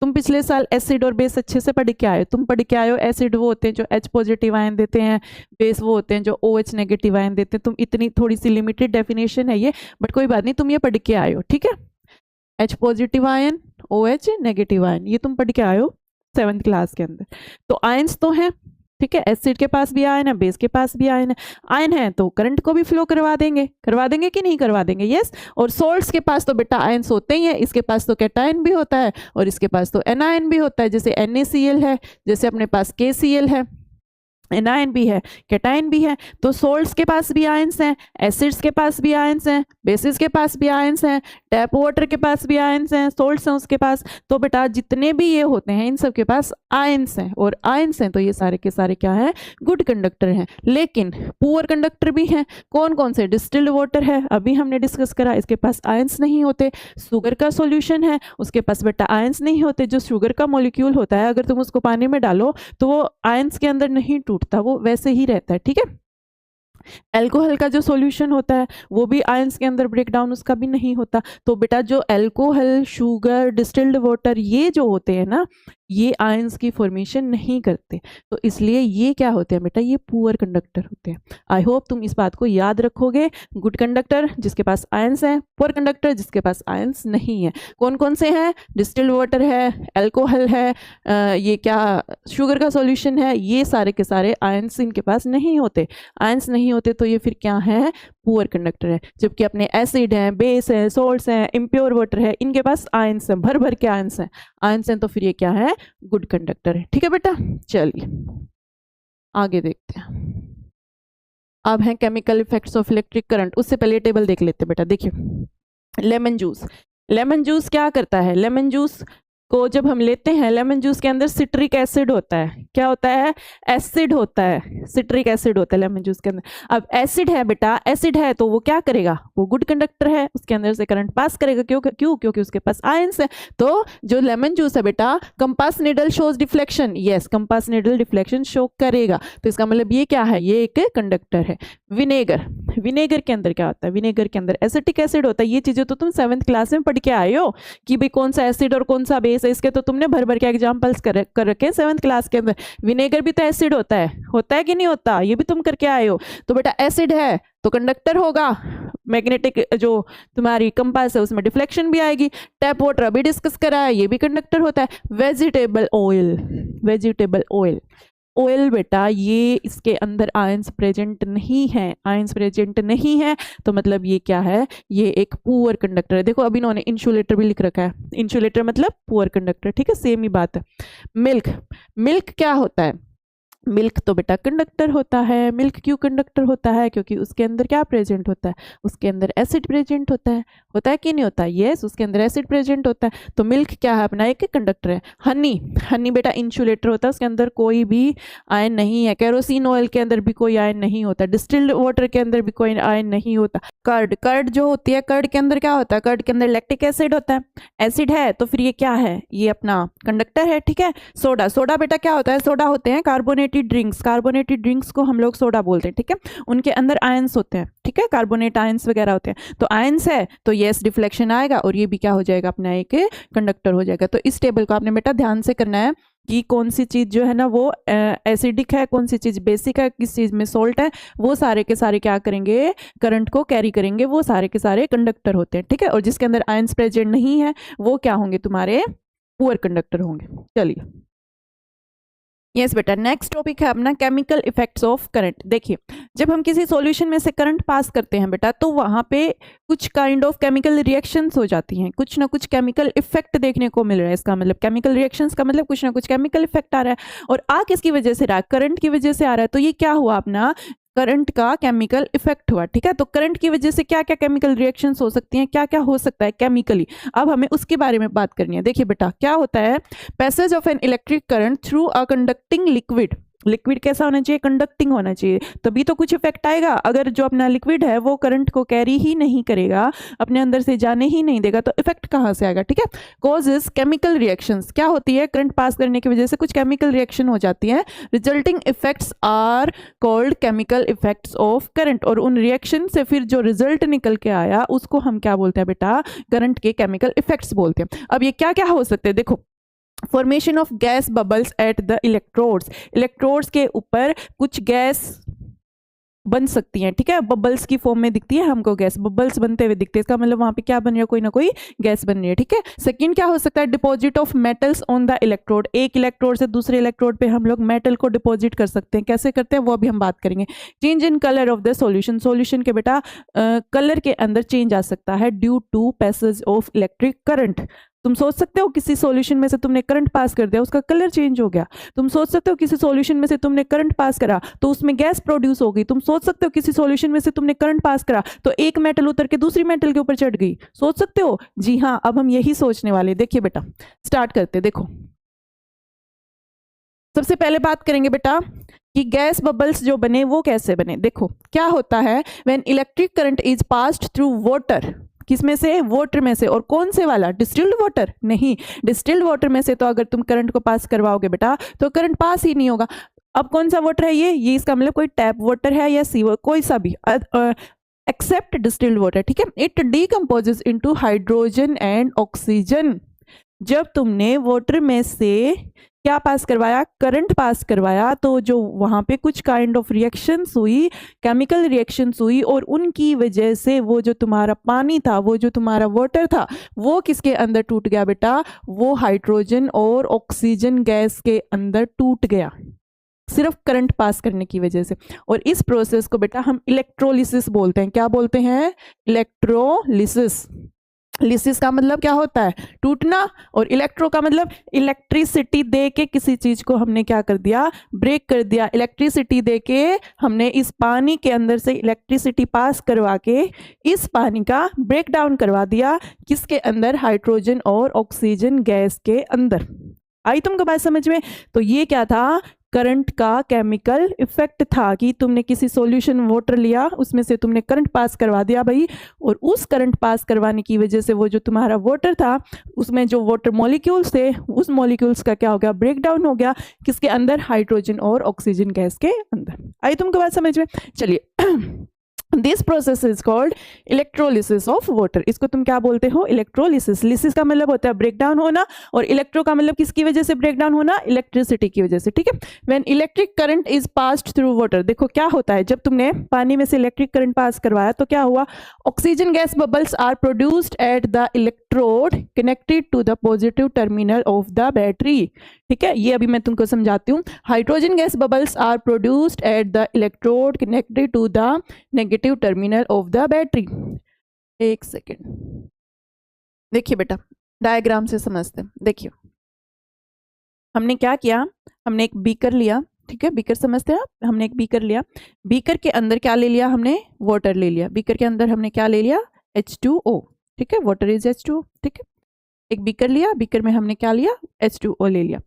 तुम पिछले साल एसिड और बेस अच्छे से पढ़ के आए हो, तुम पढ़ के आए हो एसिड वो होते हैं जो H पॉजिटिव आयन देते हैं, बेस वो होते हैं जो OH नेगेटिव आयन देते हैं। तुम इतनी थोड़ी सी लिमिटेड डेफिनेशन है ये, बट कोई बात नहीं, तुम ये पढ़ के आए हो, ठीक है। H positive ion, OH negative ion, ये तुम पढ़ के आए हो 7th क्लास के अंदर। तो आयंस तो हैं, ठीक है, एसिड के पास भी आयन है, बेस के पास भी आयन है। आयन है तो करंट को भी फ्लो करवा देंगे कि नहीं करवा देंगे, यस। और सोल्ट्स के पास तो बेटा आयंस होते ही है, इसके पास तो कैटायन भी होता है और इसके पास तो एनायन भी होता है, जैसे NaCl है, जैसे अपने पास KCl है, एनायन भी है, कैटायन भी है। तो सोल्ट्स के पास भी आयंस हैं, एसिड्स के पास भी आयंस हैं, बेसिस के पास भी आयंस हैं, टैप वाटर के पास भी आयंस हैं, सोल्ट्स हैं उसके पास। तो बेटा जितने भी ये होते हैं इन सब के पास आयंस हैं, और आयंस हैं तो ये सारे के सारे क्या हैं, गुड कंडक्टर हैं। लेकिन पुअर कंडक्टर भी हैं। कौन कौन से? डिस्टिल्ड वाटर है, अभी हमने डिस्कस करा, इसके पास आयंस नहीं होते। शुगर का सॉल्यूशन है, उसके पास बेटा आयंस नहीं होते। जो शुगर का मॉलिक्यूल होता है, अगर तुम उसको पानी में डालो तो वो आयंस के अंदर नहीं टूटता, वो वैसे ही रहता है, ठीक है। अल्कोहल का जो सॉल्यूशन होता है वो भी आयंस के अंदर ब्रेक डाउन उसका भी नहीं होता। तो बेटा जो अल्कोहल, शुगर, डिस्टिल्ड वाटर ये जो होते हैं ना, ये आयंस की फॉर्मेशन नहीं करते। तो इसलिए ये क्या होते हैं बेटा, ये पुअर कंडक्टर होते हैं। आई होप तुम इस बात को याद रखोगे। गुड कंडक्टर जिसके पास आयंस है, पुअर कंडक्टर जिसके पास आयंस नहीं है। कौन कौन से हैं? डिस्टिल्ड वाटर है, अल्कोहल है, ये क्या शुगर का सॉल्यूशन है, ये सारे के सारे आयंस इनके पास नहीं होते। आयंस नहीं होते तो ये फिर क्या है? पुअर कंडक्टर है। जबकि अपने एसिड हैं, बेस है, सोल्ट्स हैं, इम्प्योर वाटर है, इनके पास आयंस हैं, भर भर के आयंस हैं। आयंस हैं तो फिर ये क्या है? गुड कंडक्टर है। ठीक है बेटा, चलिए आगे देखते हैं। अब है chemical effects of electric current. उससे पहले टेबल देख लेते हैं बेटा। देखिए लेमन जूस, लेमन जूस क्या करता है? लेमन जूस को जब हम लेते हैं, लेमन जूस के अंदर सिट्रिक एसिड होता है। क्या होता है? एसिड होता है, सिट्रिक एसिड होता है लेमन जूस के अंदर। अब एसिड है बेटा, एसिड है तो वो क्या करेगा? वो गुड कंडक्टर है, उसके अंदर से करंट पास करेगा। क्यों? क्योंकि उसके पास आयंस है। तो जो लेमन जूस है बेटा, compass needle shows deflection. Yes, compass needle deflection show करेगा। तो इसका मतलब ये क्या है? ये एक कंडक्टर है। विनेगर, विनेगर के अंदर क्या होता है? विनेगर के अंदर एसिटिक एसिड होता है। ये चीजें तो तुम 7th क्लास में पढ़ के आए हो कि भाई कौन सा एसिड और कौन सा बेस है। इसके तो तुमने भर भर के एग्जांपल्स कर रखे 7th क्लास के अंदर। विनेगर भी तो एसिड होता है कि नहीं होता? ये भी तुम करके आए हो। तो बेटा एसिड है तो कंडक्टर होगा, मैग्नेटिक जो तुम्हारी कंपास है उसमें डिफ्लेक्शन भी आएगी। टैप वाटर अभी डिस्कस करा है, ये भी कंडक्टर होता है। Vegetable oil, vegetable oil, oil बेटा ये इसके अंदर आयंस प्रेजेंट नहीं है, आयंस प्रेजेंट नहीं है तो मतलब ये क्या है? ये एक पुअर कंडक्टर है। देखो अभी इन्होंने इंसुलेटर भी लिख रखा है, इंसुलेटर मतलब पुअर कंडक्टर। ठीक है, सेम ही बात है। मिल्क, मिल्क क्या होता है? मिल्क तो बेटा कंडक्टर होता है। मिल्क क्यों कंडक्टर होता है? क्योंकि उसके अंदर क्या प्रेजेंट होता है? उसके अंदर एसिड प्रेजेंट होता है कि नहीं होता? यस, उसके अंदर एसिड प्रेजेंट होता है। तो मिल्क क्या है? अपना एक कंडक्टर है। हनी, हनी बेटा इंसुलेटर होता है, उसके अंदर कोई भी आयन नहीं है। केरोसिन ऑयल के अंदर भी कोई आयन नहीं होता। डिस्टिल्ड वाटर के अंदर भी कोई आयन नहीं होता। कर्ड, कर्ड जो होती है, कर्ड के अंदर क्या होता है? कर्ड के अंदर लैक्टिक एसिड होता है। एसिड है तो फिर ये क्या है? ये अपना कंडक्टर है। ठीक है। सोडा, सोडा बेटा क्या होता है? सोडा होते हैं कार्बोनेटेड ड्रिंक्स, कार्बोनेटेड ड्रिंक्स को हम लोग सोडा बोलते हैं। ठीक है, उनके अंदर आयंस होते हैं। ठीक है, कार्बोनेट आयंस वगैरह होते हैं। तो आयंस है तो यस डिफ्लेक्शन आएगा और ये भी क्या हो जाएगा? अपना एक कंडक्टर हो जाएगा। तो इस टेबल को आपने बेटा ध्यान से करना है कि कौन सी चीज जो है ना वो एसिडिक है, कौन सी चीज बेसिक है, किस चीज में सोल्ट है, वो सारे के सारे क्या करेंगे? करंट को कैरी करेंगे। वो सारे के सारे कंडक्टर होते हैं। ठीक है, और जिसके अंदर आयंस प्रेजेंट नहीं है वो क्या होंगे? तुम्हारे पुअर कंडक्टर होंगे। चलिए यस बेटा, नेक्स्ट टॉपिक है अपना केमिकल इफेक्ट्स ऑफ करंट। देखिए जब हम किसी सॉल्यूशन में से करंट पास करते हैं बेटा तो वहां पे कुछ काइंड ऑफ केमिकल रिएक्शंस हो जाती हैं, कुछ ना कुछ केमिकल इफेक्ट देखने को मिल रहा है। इसका मतलब केमिकल रिएक्शंस का मतलब कुछ ना कुछ केमिकल इफेक्ट आ रहा है। और आ किसकी वजह से रहा है? करंट की वजह से आ रहा है। तो ये क्या हुआ? अपना करंट का केमिकल इफेक्ट हुआ। ठीक है, तो करंट की वजह से क्या क्या केमिकल रिएक्शंस हो सकती हैं, क्या क्या हो सकता है केमिकली, अब हमें उसके बारे में बात करनी है। देखिए बेटा क्या होता है? Passage of an electric current through a conducting liquid. Liquid कैसा होना चाहिए? कंडक्टिंग होना चाहिए, तभी तो कुछ इफेक्ट आएगा। अगर जो अपना लिक्विड है वो करंट को कैरी ही नहीं करेगा, अपने अंदर से जाने ही नहीं देगा, तो इफेक्ट कहाँ से आएगा? ठीक है, कॉजेस केमिकल रिएक्शंस। क्या होती है? करंट पास करने की वजह से कुछ केमिकल रिएक्शन हो जाती है। Resulting effects are called chemical effects of current. और उन रिएक्शन से फिर जो रिजल्ट निकल के आया उसको हम क्या बोलते हैं बेटा? करंट के केमिकल इफेक्ट्स बोलते हैं। अब ये क्या क्या हो सकते हैं? देखो formation of gas bubbles at the electrodes. Electrodes के ऊपर कुछ गैस बन सकती हैं। ठीक है, बबल्स की फॉर्म में दिखती है हमको गैस, बबल्स बनते हुए दिखते हैं। इसका मतलब वहां पे क्या बन रहा है? कोई ना कोई गैस बन रही है। ठीक है, सेकंड क्या हो सकता है? Deposit of metals on the electrode. एक इलेक्ट्रोड से दूसरे इलेक्ट्रोड पे हम लोग मेटल को डिपॉजिट कर सकते हैं। कैसे करते हैं वो अभी हम बात करेंगे। Change in colour of the solution. Solution के बेटा कलर के अंदर चेंज आ सकता है due to passage of electric current. तुम सोच सकते हो किसी सॉल्यूशन में से तुमने करंट पास कर दिया, उसका कलर चेंज हो गया। तुम सोच सकते हो किसी सॉल्यूशन में से तुमने करंट पास करा तो उसमें गैस प्रोड्यूस हो गई। तुम सोच सकते हो किसी सॉल्यूशन में से तुमने करंट पास करा तो एक मेटल उतर के दूसरी मेटल के ऊपर चढ़ गई। सोच सकते हो? जी हाँ, अब हम यही सोचने वाले। देखिए बेटा स्टार्ट करते। देखो सबसे पहले बात करेंगे बेटा कि गैस बबल्स जो बने वो कैसे बने। देखो क्या होता है? When electric current is passed through water. किसमें से? वाटर में से। और कौन से वाला? Distilled water? नहीं, डिस्टिल्ड वाटर में से तो अगर तुम करंट को पास करवाओगे बेटा तो करंट पास ही नहीं होगा। अब कौन सा वाटर है ये इसका मतलब कोई टैप वाटर है या सी कोई सा भी एक्सेप्ट डिस्टिल्ड वाटर, ठीक है। It decomposes into hydrogen and oxygen. जब तुमने वाटर में से क्या पास करवाया, करंट पास करवाया, तो जो वहाँ पे कुछ काइंड ऑफ रिएक्शंस हुई, केमिकल रिएक्शंस हुई, और उनकी वजह से वो जो तुम्हारा पानी था, वो जो तुम्हारा वाटर था, वो किसके अंदर टूट गया बेटा, वो हाइड्रोजन और ऑक्सीजन गैस के अंदर टूट गया, सिर्फ करंट पास करने की वजह से। और इस प्रोसेस को बेटा हम इलेक्ट्रोलिसिस बोलते हैं। क्या बोलते हैं, इलेक्ट्रोलिसिस। लिसिस का मतलब क्या होता है, टूटना, और इलेक्ट्रो का मतलब इलेक्ट्रिसिटी दे के किसी चीज को हमने क्या कर दिया, ब्रेक कर दिया। इलेक्ट्रिसिटी दे के हमने इस पानी के अंदर से इलेक्ट्रिसिटी पास करवा के इस पानी का ब्रेक डाउन करवा दिया, किसके अंदर, हाइड्रोजन और ऑक्सीजन गैस के अंदर। आई तुमको बात समझ में। तो ये क्या था, करंट का केमिकल इफेक्ट था कि तुमने किसी सॉल्यूशन वाटर लिया, उसमें से तुमने करंट पास करवा दिया भाई, और उस करंट पास करवाने की वजह से वो जो तुम्हारा वाटर था, उसमें जो वाटर मॉलिक्यूल्स थे, उस मॉलिक्यूल्स का क्या हो गया, ब्रेक डाउन हो गया, किसके अंदर, हाइड्रोजन और ऑक्सीजन गैस के अंदर। आई तुमको बात समझ में। चलिए this process is called electrolysis of water. इसको तुम क्या बोलते हो, इलेक्ट्रोलिसिस। लिसिस का मतलब होता है ब्रेक डाउन होना, और इलेक्ट्रो का मतलब किसकी वजह से ब्रेक डाउन होना, इलेक्ट्रिसिटी की वजह से, ठीक है। When electric current is passed through water, देखो क्या होता है, जब तुमने पानी में से इलेक्ट्रिक करंट पास करवाया तो क्या हुआ, oxygen gas bubbles are produced at the electrode connected to the positive terminal of the battery, ठीक है। ये अभी मैं तुमको समझाती हूँ। Hydrogen gas bubbles are produced at the electrode connected to the negative terminal of the battery. एक second, देखिए बेटा डायग्राम से समझते हैं। देखिए हमने क्या किया, हमने एक बीकर लिया, ठीक है, बीकर समझते हैं आप, हमने एक बीकर लिया, बीकर के अंदर क्या ले लिया हमने, वाटर ले लिया, बीकर के अंदर हमने क्या ले लिया, H2O, ठीक है, वाटर इज H2O, ठीक है। एक बीकर लिया, बीकर में हमने क्या लिया, H2O ले लिया।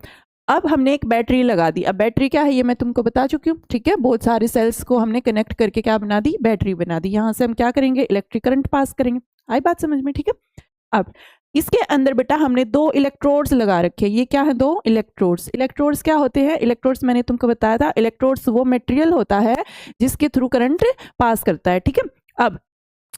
अब हमने एक बैटरी लगा दी। अब बैटरी क्या है ये मैं तुमको बता चुकी हूँ, ठीक है। बहुत सारे सेल्स को हमने कनेक्ट करके क्या बना दी, बैटरी बना दी। यहाँ से हम क्या करेंगे, इलेक्ट्रिक करंट पास करेंगे। आई बात समझ में, ठीक है। अब इसके अंदर बेटा हमने दो इलेक्ट्रोड्स लगा रखे हैं। ये क्या है, दो इलेक्ट्रोड्स। इलेक्ट्रोड्स क्या होते हैं, इलेक्ट्रोड्स मैंने तुमको बताया था, इलेक्ट्रोड्स वो मटेरियल होता है जिसके थ्रू करंट पास करता है, ठीक है। अब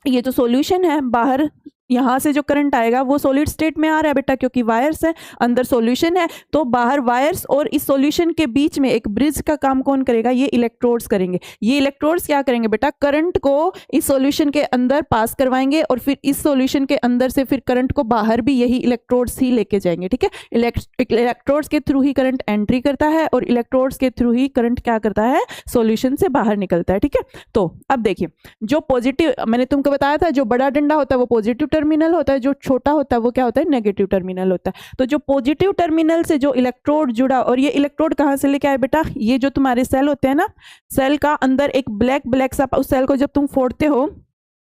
ये जो सॉल्यूशन है, बाहर यहाँ से जो करंट आएगा वो सॉलिड स्टेट में आ रहा है बेटा, क्योंकि वायर्स है, अंदर सॉल्यूशन है, तो बाहर वायर्स और इस सॉल्यूशन के बीच में एक ब्रिज का काम कौन करेगा, ये इलेक्ट्रोड्स करेंगे। ये इलेक्ट्रोड्स क्या करेंगे बेटा, करंट को इस सॉल्यूशन के अंदर पास करवाएंगे, और फिर इस सॉल्यूशन के अंदर से फिर करंट को बाहर भी यही इलेक्ट्रोड्स ही लेके जाएंगे, ठीक है। इलेक्ट्रोड्स के थ्रू ही करंट एंट्री करता है, और इलेक्ट्रोड्स के थ्रू ही करंट क्या करता है, सॉल्यूशन से बाहर निकलता है, ठीक है। तो अब देखिए, जो पॉजिटिव, मैंने तुमको बताया था, जो बड़ा डंडा होता है वो पॉजिटिव टर्मिनल होता है, जो छोटा होता है वो क्या होता है, नेगेटिव टर्मिनल होता है। तो जो पॉजिटिव टर्मिनल से जो इलेक्ट्रोड जुड़ा, और ये इलेक्ट्रोड कहां से लेके आए बेटा, ये जो तुम्हारे सेल होते हैं ना, सेल का अंदर एक ब्लैक ब्लैक सा, उस सेल को जब तुम फोड़ते हो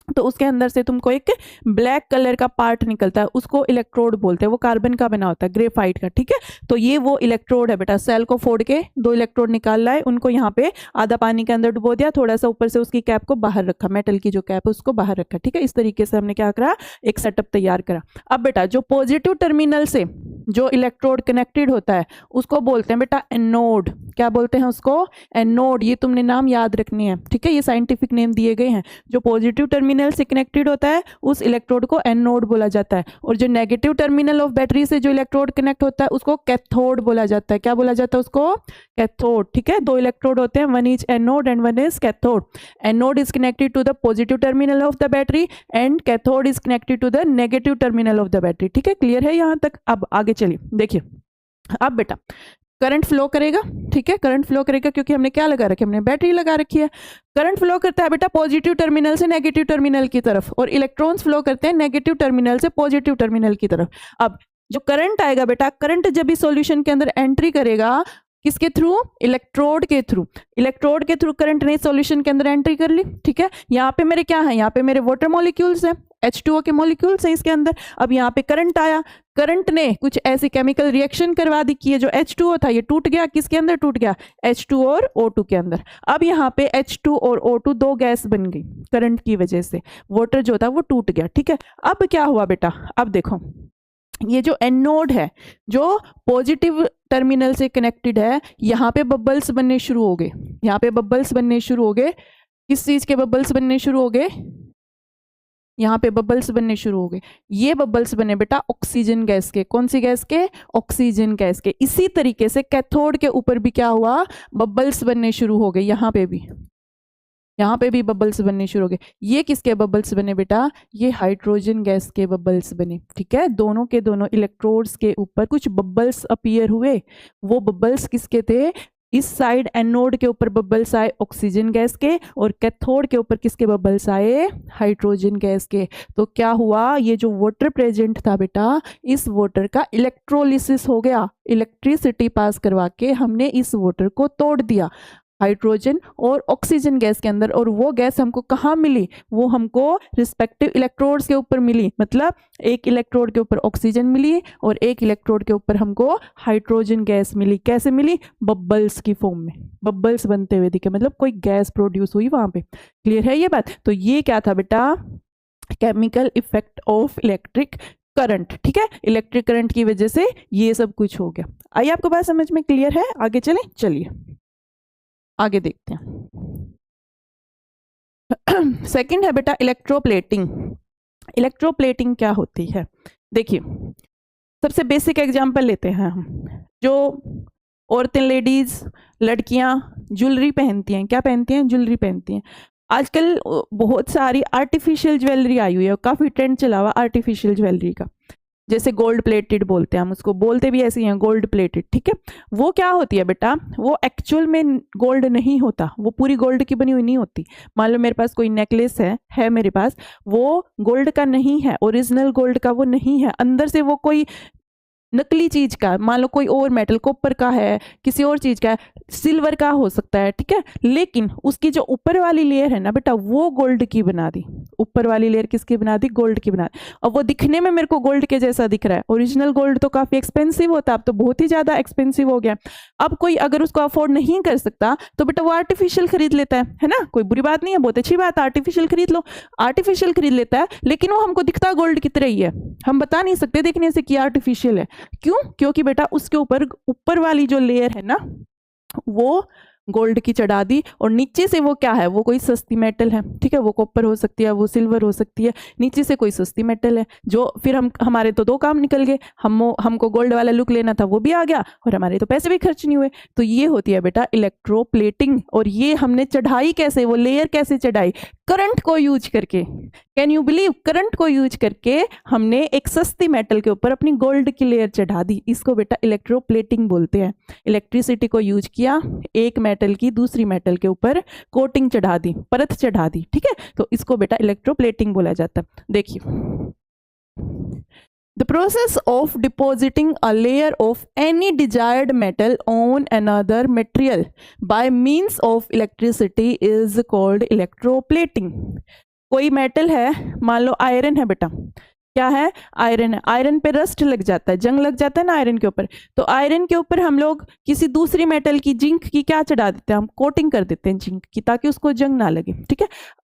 तो उसके अंदर से तुमको एक ब्लैक कलर का पार्ट निकलता है, उसको इलेक्ट्रोड बोलते हैं। वो कार्बन का बना होता है, ग्रेफाइट का, ठीक है। तो ये वो इलेक्ट्रोड है बेटा। सेल को फोड़ के दो इलेक्ट्रोड निकाल लाए, उनको यहाँ पे आधा पानी के अंदर डुबो दिया, थोड़ा सा ऊपर से उसकी कैप को बाहर रखा, मेटल की जो कैप है उसको बाहर रखा, ठीक है। इस तरीके से हमने क्या करा, एक सेटअप तैयार करा। अब बेटा जो पॉजिटिव टर्मिनल से जो इलेक्ट्रोड कनेक्टेड होता है उसको बोलते हैं बेटा एनोड। क्या बोलते हैं उसको, एनोड। ये तुमने नाम याद रखनी है, ठीक है, ये साइंटिफिक नेम दिए गए हैं। जो पॉजिटिव टर्मिनल से कनेक्टेड होता है उस इलेक्ट्रोड को एनोड बोला जाता है, और जो नेगेटिव टर्मिनल ऑफ बैटरी से जो इलेक्ट्रोड कनेक्ट होता है उसको कैथोड बोला जाता है। क्या बोला जाता है उसको, कैथोड, ठीक है। दो इलेक्ट्रोड होते हैं, one is anode and one is cathode. Anode is connected to the positive terminal of the battery and cathode is connected to the negative terminal of the battery, ठीक है। क्लियर है यहाँ तक। अब आगे चलिए, देखिए अब बेटा करंट फ्लो करेगा, ठीक है, करंट फ्लो करेगा, क्योंकि हमने क्या लगा रखी है, हमने बैटरी लगा रखी है। करंट फ्लो करता है बेटा पॉजिटिव टर्मिनल से नेगेटिव टर्मिनल की तरफ, और इलेक्ट्रॉन्स फ्लो करते हैं नेगेटिव टर्मिनल से पॉजिटिव टर्मिनल की तरफ। अब जो करंट आएगा बेटा, करंट जब भी सॉल्यूशन के अंदर एंट्री करेगा, किसके थ्रू, इलेक्ट्रोड के थ्रू। इलेक्ट्रोड के थ्रू करंट ने सॉल्यूशन के अंदर एंट्री कर ली, ठीक है। यहाँ पे मेरे क्या है, यहाँ पे मेरे वाटर मॉलिक्यूल्स हैं, H2O के मॉलिक्यूल्स हैं इसके अंदर। अब यहाँ पे करंट आया, करंट ने कुछ ऐसी केमिकल रिएक्शन करवा दी कि ये जो H2O था ये टूट गया, किसके अंदर टूट गया, H2 और O2 के अंदर। अब यहाँ पे H2 और O2 दो गैस बन गई करंट की वजह से, वाटर जो था वो टूट गया, ठीक है। अब क्या हुआ बेटा, अब देखो ये जो एनोड है जो पॉजिटिव टर्मिनल से कनेक्टेड है, यहाँ पे बबल्स बनने शुरू हो गए, यहाँ पे बबल्स बनने शुरू हो गए। किस चीज के बबल्स बनने शुरू हो गए? यहाँ पे बबल्स बनने शुरू हो गए। ये बबल्स बने बेटा ऑक्सीजन गैस के। कौन सी गैस के? ऑक्सीजन गैस के। इसी तरीके से कैथोड के ऊपर भी क्या हुआ? बबल्स बनने शुरू हो गए। यहाँ पे भी बबल्स बनने शुरू हो गए। ये किसके बबल्स बने बेटा? ये हाइड्रोजन गैस के बबल्स बने। ठीक है, दोनों के दोनों इलेक्ट्रोड्स के ऊपर कुछ बबल्स अपीयर हुए। वो बबल्स किसके थे? इस साइड एनोड के ऊपर बबल्स आए ऑक्सीजन गैस के, और कैथोड के ऊपर किसके बबल्स आए? हाइड्रोजन गैस के। तो क्या हुआ? ये जो वाटर प्रेजेंट था बेटा, इस वाटर का इलेक्ट्रोलिसिस हो गया। इलेक्ट्रिसिटी पास करवा के हमने इस वाटर को तोड़ दिया हाइड्रोजन और ऑक्सीजन गैस के अंदर। और वो गैस हमको कहाँ मिली? वो हमको रिस्पेक्टिव इलेक्ट्रोड्स के ऊपर मिली। मतलब एक इलेक्ट्रोड के ऊपर ऑक्सीजन मिली और एक इलेक्ट्रोड के ऊपर हमको हाइड्रोजन गैस मिली। कैसे मिली? बबल्स की फॉर्म में, बबल्स बनते हुए दिखे, मतलब कोई गैस प्रोड्यूस हुई वहां पे। क्लियर है ये बात? तो ये क्या था बेटा? Chemical effect of electric current. ठीक है, इलेक्ट्रिक करंट की वजह से ये सब कुछ हो गया। आइए, आपको बात समझ में क्लियर है? आगे चलें, चलिए आगे देखते हैं। सेकंड है बेटा इलेक्ट्रोप्लेटिंग। इलेक्ट्रोप्लेटिंग क्या होती है? देखिए, सबसे बेसिक एग्जांपल लेते हैं हम। जो औरतें, लेडीज, लड़कियां ज्वेलरी पहनती हैं, क्या पहनती हैं? ज्वेलरी पहनती हैं। आजकल बहुत सारी आर्टिफिशियल ज्वेलरी आई हुई है, काफी ट्रेंड चला हुआ आर्टिफिशियल ज्वेलरी का। जैसे गोल्ड प्लेटेड बोलते हैं हम उसको, बोलते भी ऐसे ही हैं, गोल्ड प्लेटेड। ठीक है, वो क्या होती है बेटा? वो एक्चुअल में गोल्ड नहीं होता, वो पूरी गोल्ड की बनी हुई नहीं होती। मान लो मेरे पास कोई नेकलेस है मेरे पास, वो गोल्ड का नहीं है, ओरिजिनल गोल्ड का वो नहीं है। अंदर से वो कोई नकली चीज का, मान लो कोई और मेटल, कॉपर का है, किसी और चीज का है, सिल्वर का हो सकता है। ठीक है, लेकिन उसकी जो ऊपर वाली लेयर है ना बेटा, वो गोल्ड की बना दी। ऊपर वाली लेयर किसकी बना दी? गोल्ड की बना दी। और वो दिखने में मेरे को गोल्ड के जैसा दिख रहा है। ओरिजिनल गोल्ड तो काफी एक्सपेंसिव होता है, अब तो बहुत ही ज्यादा एक्सपेंसिव हो गया। अब कोई अगर उसको अफोर्ड नहीं कर सकता तो बेटा वो आर्टिफिशियल खरीद लेता है ना? कोई बुरी बात नहीं है, बहुत अच्छी बात, आर्टिफिशियल खरीद लो। आर्टिफिशियल खरीद लेता है, लेकिन वो हमको दिखता गोल्ड की तरह ही है। हम बता नहीं सकते देखने से कि आर्टिफिशियल है। क्यों? क्योंकि बेटा उसके ऊपर वाली जो लेयर है ना, वो गोल्ड की चढ़ा दी, और नीचे से वो क्या है? वो कोई सस्ती मेटल है। ठीक है, वो कॉपर हो सकती है, वो सिल्वर हो सकती है, नीचे से कोई सस्ती मेटल है। जो फिर हमारे तो दो काम निकल गए। हमको गोल्ड वाला लुक लेना था, वो भी आ गया, और हमारे तो पैसे भी खर्च नहीं हुए। तो ये होती है बेटा इलेक्ट्रोप्लेटिंग। और ये हमने चढ़ाई कैसे? वो लेयर कैसे चढ़ाई? करंट को यूज करके। Can you believe? करंट को यूज करके हमने एक सस्ती मेटल के ऊपर अपनी गोल्ड की लेयर चढ़ा दी। इसको बेटा इलेक्ट्रोप्लेटिंग बोलते हैं। इलेक्ट्रिसिटी को यूज किया, एक मेटल की दूसरी मेटल के ऊपर कोटिंग चढ़ा दी, परत चढ़ा दी। ठीक है, तो इसको बेटा इलेक्ट्रोप्लेटिंग बोला जाता है। देखिए, the process of depositing a layer of any desired metal on another material by means of electricity is called electroplating. कोई मेटल है, मान लो आयरन है बेटा, क्या है? आयरन है। आयरन पे रस्ट लग जाता है, जंग लग जाता है ना आयरन के ऊपर। तो आयरन के ऊपर हम लोग किसी दूसरी मेटल की, जिंक की क्या चढ़ा देते हैं? हम कोटिंग कर देते हैं जिंक की, ताकि उसको जंग ना लगे। ठीक है,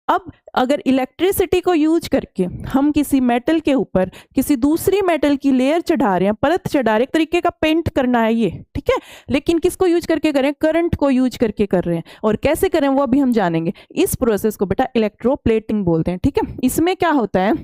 अब अगर इलेक्ट्रिसिटी को यूज करके हम किसी मेटल के ऊपर किसी दूसरी मेटल की लेयर चढ़ा रहे हैं, परत चढ़ा रहे हैं, एक तरीके का पेंट करना है ये। ठीक है, लेकिन किसको यूज करके करें? करंट को यूज करके कर रहे हैं। और कैसे करें वो अभी हम जानेंगे। इस प्रोसेस को बेटा इलेक्ट्रोप्लेटिंग बोलते हैं। ठीक है, इसमें क्या होता है?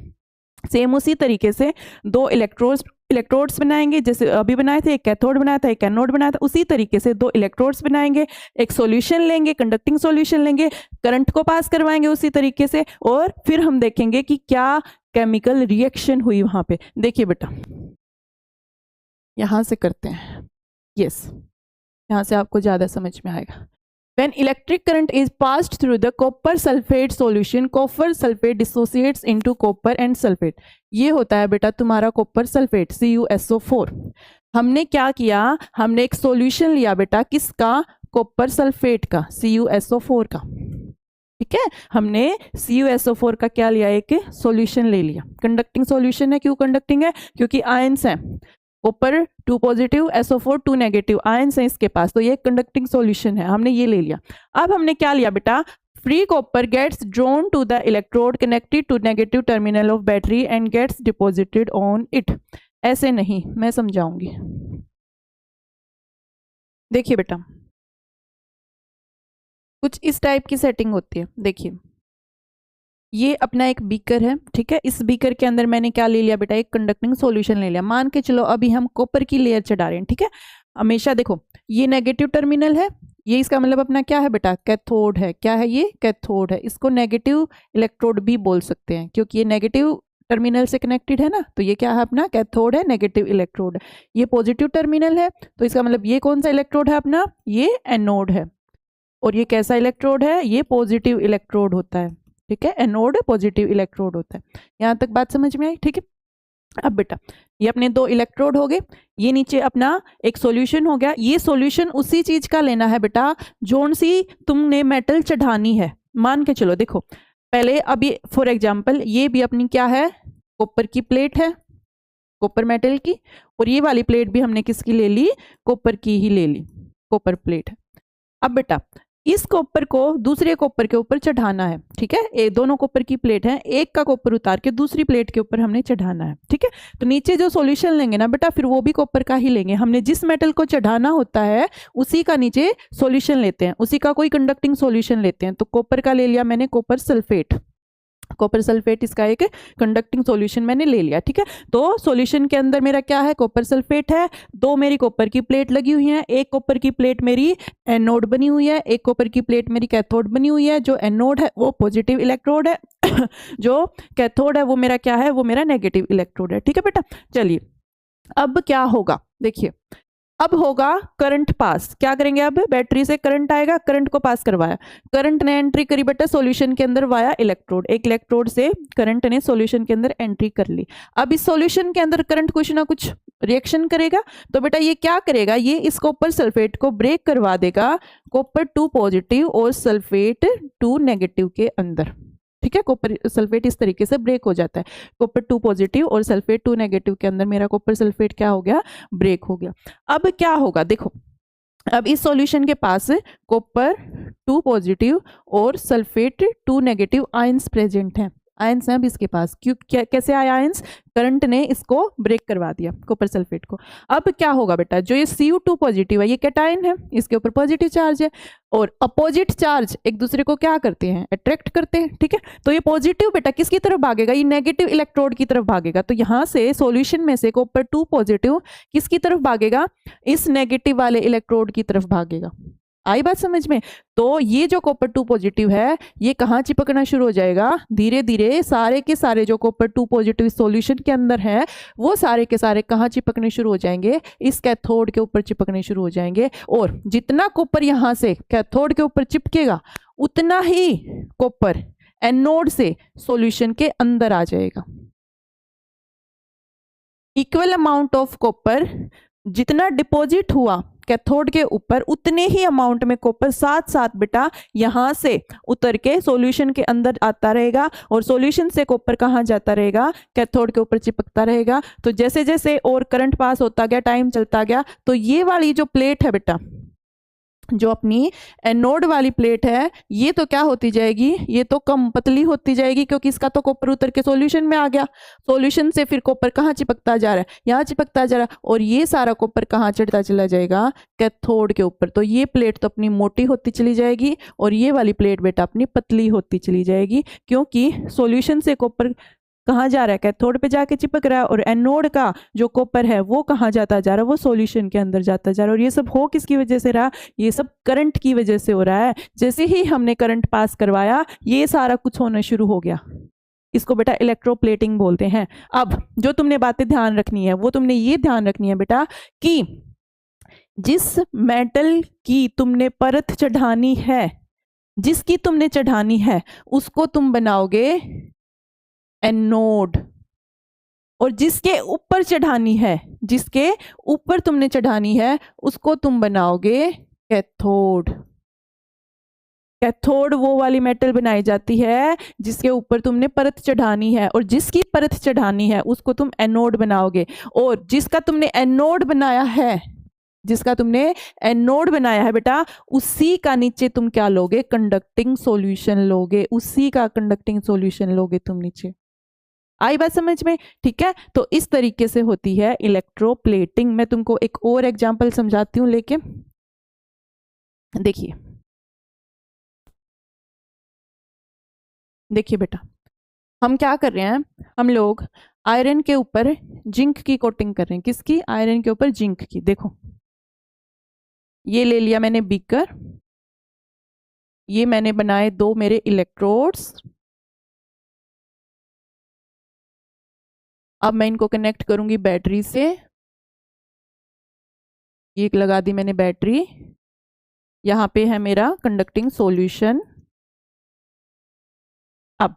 सेम उसी तरीके से दो इलेक्ट्रोड्स बनाएंगे, जैसे अभी बनाए थे, एक कैथोड बनाया था, एक एनोड बनाया था। उसी तरीके से दो इलेक्ट्रोड्स बनाएंगे, एक सॉल्यूशन लेंगे, कंडक्टिंग सॉल्यूशन लेंगे, करंट को पास करवाएंगे उसी तरीके से, और फिर हम देखेंगे कि क्या केमिकल रिएक्शन हुई वहां पे। देखिए बेटा, यहां से करते हैं, यस, यहां से आपको ज्यादा समझ में आएगा। When electric current is passed through the copper sulfate solution, copper sulfate dissociates into copper and sulfate. ये होता है बेटा तुम्हारा कॉपर सल्फेट, CuSO4। हमने क्या किया? हमने एक सॉल्यूशन लिया बेटा, किसका? कॉपर सल्फेट का, CuSO4 का। ठीक है, हमने CuSO4 का क्या लिया? एक सॉल्यूशन ले लिया। कंडक्टिंग सॉल्यूशन है। क्यों कंडक्टिंग है? क्योंकि आयंस है। Copper 2 positive, SO4 2 negative, ions है इसके पास, तो ये कंडक्टिंग सॉल्यूशन है, हमने ये ले लिया। अब हमने क्या लिया बेटा? Free copper gets drawn to the electrode connected to negative terminal of battery and gets deposited on it. ऐसे नहीं, मैं समझाऊंगी। देखिए बेटा, कुछ इस टाइप की सेटिंग होती है। देखिए, ये अपना एक बीकर है, ठीक है। इस बीकर के अंदर मैंने क्या ले लिया बेटा, एक कंडक्टिंग सॉल्यूशन ले लिया। मान के चलो अभी हम कॉपर की लेयर चढ़ा रहे हैं, ठीक है। हमेशा देखो, ये नेगेटिव टर्मिनल है, ये इसका मतलब अपना क्या है बेटा, कैथोड है। क्या है ये, कैथोड है। इसको नेगेटिव इलेक्ट्रोड भी बोल सकते हैं, क्योंकि ये नेगेटिव टर्मिनल से कनेक्टेड है ना, तो ये क्या है अपना, कैथोड है, नेगेटिव इलेक्ट्रोड। ये पॉजिटिव टर्मिनल है, तो इसका मतलब ये कौन सा इलेक्ट्रोड है अपना, ये एनोड है। और ये कैसा इलेक्ट्रोड है, ये पॉजिटिव इलेक्ट्रोड होता है, ठीक है। एनोड पॉजिटिव इलेक्ट्रोड होता है। यहां तक बात समझ में आई, ठीक है। अब बेटा, ये अपने दो इलेक्ट्रोड हो गए, ये नीचे अपना एक सॉल्यूशन हो गया। ये सॉल्यूशन उसी चीज का लेना है बेटा, जोन सी तुमने मेटल चढ़ानी है। मान के चलो, देखो पहले अभी फॉर एग्जांपल ये भी अपनी क्या है, कॉपर की प्लेट है, कॉपर मेटल की। और ये वाली प्लेट भी हमने किसकी ले ली, कॉपर की ही ले ली, कॉपर प्लेट है। अब बेटा, इस कॉपर को दूसरे कॉपर के ऊपर चढ़ाना है, ठीक है। ये दोनों कॉपर की प्लेट है, एक का कॉपर उतार के दूसरी प्लेट के ऊपर हमने चढ़ाना है, ठीक है। तो नीचे जो सॉल्यूशन लेंगे ना बेटा, फिर वो भी कॉपर का ही लेंगे। हमने जिस मेटल को चढ़ाना होता है उसी का नीचे सॉल्यूशन लेते हैं, उसी का कोई कंडक्टिंग सॉल्यूशन लेते हैं। तो कॉपर का ले लिया मैंने, कॉपर सल्फेट। कॉपर सल्फेट इसका एक कंडक्टिंग सॉल्यूशन मैंने ले लिया, ठीक है। तो सॉल्यूशन के अंदर मेरा क्या है, कॉपर सल्फेट है। दो मेरी कॉपर की प्लेट लगी हुई है, एक कॉपर की प्लेट मेरी एनोड बनी हुई है, एक कॉपर की प्लेट मेरी कैथोड बनी हुई है। जो एनोड है वो पॉजिटिव इलेक्ट्रोड है जो कैथोड है वो मेरा क्या है, वो मेरा नेगेटिव इलेक्ट्रोड है, ठीक है बेटा। चलिए, अब क्या होगा, देखिए अब होगा करंट पास। क्या करेंगे, अब बैटरी से करंट आएगा, करंट को पास करवाया, करंट ने एंट्री करी बेटा सॉल्यूशन के अंदर वाया इलेक्ट्रोड। एक इलेक्ट्रोड से करंट ने सॉल्यूशन के अंदर एंट्री कर ली। अब इस सॉल्यूशन के अंदर करंट कुछ ना कुछ रिएक्शन करेगा, तो बेटा ये क्या करेगा, ये इस कॉपर सल्फेट को ब्रेक करवा देगा कॉपर 2 पॉजिटिव और सल्फेट 2 नेगेटिव के अंदर, ठीक है। कॉपर सल्फेट इस तरीके से ब्रेक हो जाता है, कॉपर 2 पॉजिटिव और सल्फेट 2 नेगेटिव के अंदर मेरा कॉपर सल्फेट क्या हो गया, ब्रेक हो गया। अब क्या होगा, देखो अब इस सॉल्यूशन के पास कॉपर 2 पॉजिटिव और सल्फेट 2 नेगेटिव आयंस प्रेजेंट हैं। आयंस हैं अब इसके पास, क्यों, कैसे आए आयंस, करंट ने इसको ब्रेक करवा दिया कॉपर सल्फेट को। अब क्या होगा बेटा, जो ये Cu2 पॉजिटिव है ये कैटायन है, इसके ऊपर पॉजिटिव चार्ज है, और अपोजिट चार्ज एक दूसरे को क्या करते हैं, अट्रैक्ट करते हैं, ठीक है। तो ये पॉजिटिव बेटा किसकी तरफ भागेगा, ये नेगेटिव इलेक्ट्रोड की तरफ भागेगा। तो यहाँ से सॉल्यूशन में से कॉपर 2 पॉजिटिव किसकी तरफ भागेगा, इस नेगेटिव वाले इलेक्ट्रोड की तरफ भागेगा। आई बात समझ में। तो ये जो कॉपर 2 पॉजिटिव है ये कहाँ चिपकना शुरू हो जाएगा, धीरे धीरे सारे के सारे जो कॉपर 2 पॉजिटिव सॉल्यूशन के अंदर है वो सारे के सारे कहाँ चिपकने शुरू हो जाएंगे, इस कैथोड के ऊपर चिपकने शुरू हो जाएंगे। और जितना कॉपर यहाँ से कैथोड के ऊपर चिपकेगा उतना ही कॉपर एनोड से सॉल्यूशन के अंदर आ जाएगा। इक्वल अमाउंट ऑफ कॉपर जितना डिपॉजिट हुआ कैथोड के ऊपर उतने ही अमाउंट में कॉपर साथ साथ बेटा यहां से उतर के सॉल्यूशन के अंदर आता रहेगा, और सॉल्यूशन से कॉपर कहां जाता रहेगा, कैथोड के ऊपर चिपकता रहेगा। तो जैसे जैसे और करंट पास होता गया, टाइम चलता गया, तो ये वाली जो प्लेट है बेटा, जो अपनी एनोड वाली प्लेट है, ये तो क्या होती जाएगी, ये तो कम पतली होती जाएगी, क्योंकि इसका तो कॉपर उतर के सॉल्यूशन में आ गया। सॉल्यूशन से फिर कॉपर कहाँ चिपकता जा रहा है, यहाँ चिपकता जा रहा है, और ये सारा कॉपर कहाँ चढ़ता चला जाएगा, कैथोड के ऊपर। तो ये प्लेट तो अपनी मोटी होती चली जाएगी और ये वाली प्लेट बेटा अपनी पतली होती चली जाएगी, क्योंकि सॉल्यूशन से कॉपर कहाँ जा रहा है, कैथोड पे जाके चिपक रहा है, और एनोड का जो कॉपर है वो कहाँ जाता जा रहा है, वो सॉल्यूशन के अंदर जाता जा रहा है। और ये सब हो किसकी वजह से रहा, ये सब करंट की वजह से हो रहा है। जैसे ही हमने करंट पास करवाया ये सारा कुछ होना शुरू हो गया। इसको बेटा इलेक्ट्रोप्लेटिंग बोलते हैं। अब जो तुमने बातें ध्यान रखनी है वो तुमने ये ध्यान रखनी है बेटा कि जिस मेटल की तुमने परत चढ़ानी है, जिसकी तुमने चढ़ानी है उसको तुम बनाओगे एनोड, और जिसके ऊपर चढ़ानी है, जिसके ऊपर तुमने चढ़ानी है उसको तुम बनाओगे कैथोड। कैथोड वो वाली मेटल बनाई जाती है जिसके ऊपर तुमने परत चढ़ानी है, और जिसकी परत चढ़ानी है उसको तुम एनोड बनाओगे। और जिसका तुमने एनोड बनाया है, जिसका तुमने एनोड बनाया है बेटा, उसी का नीचे तुम क्या लोगे, कंडक्टिंग सॉल्यूशन लोगे, उसी का कंडक्टिंग सॉल्यूशन लोगे तुम नीचे। आई बात समझ में? ठीक है, तो इस तरीके से होती है इलेक्ट्रोप्लेटिंग। मैं तुमको एक और एग्जांपल समझाती हूँ लेके, देखिए देखिए बेटा, हम क्या कर रहे हैं, हम लोग आयरन के ऊपर जिंक की कोटिंग कर रहे हैं। किसकी? आयरन के ऊपर जिंक की। देखो ये ले लिया मैंने बीकर, ये मैंने बनाए 2 मेरे इलेक्ट्रोड्स। अब मैं इनको कनेक्ट करूंगी बैटरी से, ये लगा दी मैंने बैटरी। यहां पे है मेरा कंडक्टिंग सॉल्यूशन। अब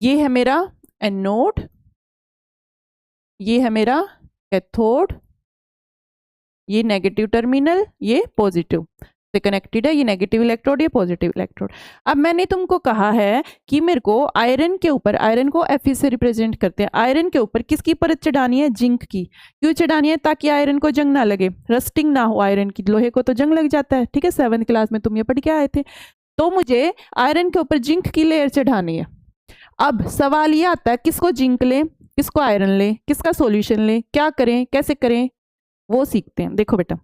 ये है मेरा एनोड, ये है मेरा कैथोड, ये नेगेटिव टर्मिनल, ये पॉजिटिव से कनेक्टेड है, ये नेगेटिव इलेक्ट्रोड, ये पॉजिटिव इलेक्ट्रोड। अब मैंने तुमको कहा है कि मेरे को आयरन के ऊपर, आयरन को Fe से रिप्रेजेंट करते हैं, आयरन के ऊपर किसकी परत चढ़ानी है? जिंक की। क्यों चढ़ानी है? ताकि आयरन को जंग ना लगे, रस्टिंग ना हो आयरन की। लोहे को तो जंग लग जाता है, ठीक है, 7th क्लास में तुम ये पढ़ के आए थे। तो मुझे आयरन के ऊपर जिंक की लेयर चढ़ानी है। अब सवाल ये आता है किसको जिंक लें, किसको आयरन लें, किसका सॉल्यूशन लें, क्या करें, कैसे करें, वो सीखते हैं। देखो बेटा,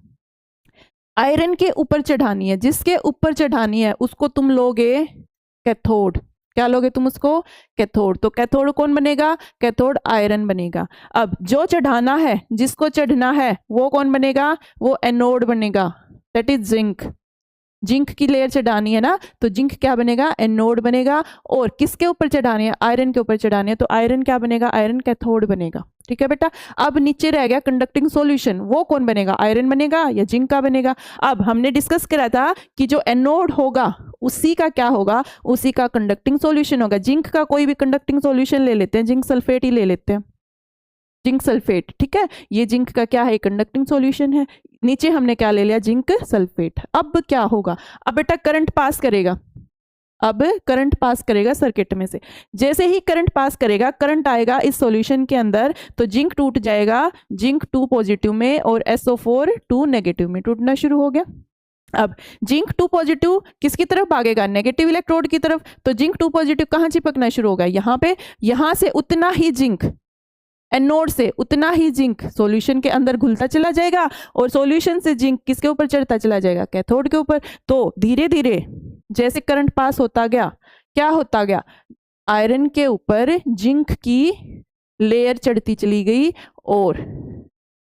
आयरन के ऊपर चढ़ानी है, जिसके ऊपर चढ़ानी है उसको तुम लोगे कैथोड। क्या लोगे तुम उसको? कैथोड। तो कैथोड कौन बनेगा? कैथोड आयरन बनेगा। अब जो चढ़ाना है, जिसको चढ़ना है, वो कौन बनेगा? वो एनोड बनेगा, दैट इज जिंक। जिंक की लेयर चढ़ानी है ना, तो जिंक क्या बनेगा? एनोड बनेगा। और किसके ऊपर चढ़ानी है? आयरन के ऊपर चढ़ानी है, तो आयरन क्या बनेगा? आयरन कैथोड बनेगा। ठीक है बेटा, अब नीचे रह गया कंडक्टिंग सॉल्यूशन, वो कौन बनेगा? आयरन बनेगा या जिंक का बनेगा? अब हमने डिस्कस करा था कि जो एनोड होगा उसी का क्या होगा? उसी का कंडक्टिंग सॉल्यूशन होगा। जिंक का कोई भी कंडक्टिंग सॉल्यूशन ले लेते हैं, जिंक सल्फेट ही ले लेते हैं, जिंक सल्फेट। ठीक है, ये जिंक का क्या है? कंडक्टिंग सॉल्यूशन है। नीचे हमने क्या ले लिया? Zinc sulphate. अब क्या होगा? अब बेटा करंट पास करेगा, अब करंट पास करेगा सर्किट में से। जैसे ही करंट पास करेगा, करंट आएगा इस सॉल्यूशन के अंदर, तो जिंक टूट जाएगा, जिंक 2 पॉजिटिव में और SO4 2 नेगेटिव में टूटना शुरू हो गया। अब जिंक 2 पॉजिटिव किसकी तरफ भागेगा? नेगेटिव इलेक्ट्रोड की तरफ। तो जिंक 2 पॉजिटिव कहां चिपकना शुरू होगा? यहां पे। यहां से उतना ही जिंक, एनोड से उतना ही जिंक सॉल्यूशन के अंदर घुलता चला जाएगा, और सॉल्यूशन से जिंक किसके ऊपर चढ़ता चला जाएगा? कैथोड के ऊपर। तो धीरे धीरे जैसे करंट पास होता गया, क्या होता गया? आयरन के ऊपर जिंक की लेयर चढ़ती चली गई, और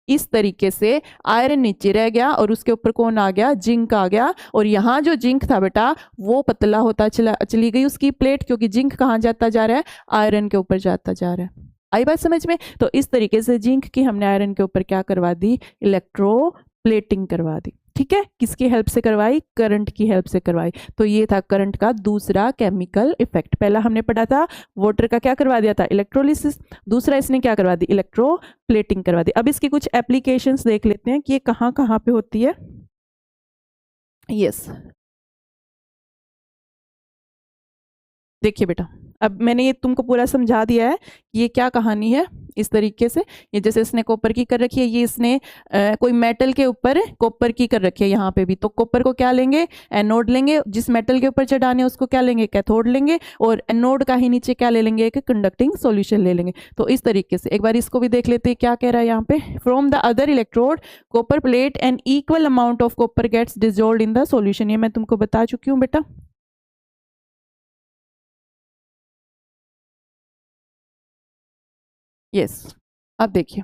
इस तरीके से आयरन नीचे रह गया और उसके ऊपर कौन आ गया? जिंक आ गया। और यहाँ जो जिंक था बेटा, वो पतला होता चली गई उसकी प्लेट, क्योंकि जिंक कहाँ जाता जा रहा है? आयरन के ऊपर जाता जा रहा है। आई बात समझ में? तो इस तरीके से जिंक की हमने आयरन के ऊपर क्या करवा दी? इलेक्ट्रोप्लेटिंग करवा दी। ठीक है, किसकी हेल्प से करवाई? करंट की हेल्प से करवाई। तो ये था करंट का दूसरा केमिकल इफेक्ट। पहला हमने पढ़ा था वाटर का क्या करवा दिया था? इलेक्ट्रोलिसिस। दूसरा इसने क्या करवा दी? इलेक्ट्रोप्लेटिंग करवा दी। अब इसकी कुछ एप्लीकेशंस देख लेते हैं कि ये कहाँ कहाँ पे होती है। यस, देखिए बेटा, अब मैंने ये तुमको पूरा समझा दिया है कि ये क्या कहानी है। इस तरीके से ये जैसे इसने कॉपर की कर रखी है, ये इसने कोई मेटल के ऊपर कॉपर की कर रखी है यहाँ पे भी। तो कॉपर को क्या लेंगे? एनोड लेंगे। जिस मेटल के ऊपर चढ़ाने है उसको क्या लेंगे? कैथोड लेंगे। और एनोड का ही नीचे क्या ले लेंगे? एक कंडक्टिंग सॉल्यूशन ले लेंगे। तो इस तरीके से एक बार इसको भी देख लेते हैं क्या कह रहा है यहाँ पे। From the other electrode copper plate an equal amount of copper gets dissolved in the solution. ये मैं तुमको बता चुकी हूँ बेटा। यस, अब देखिए,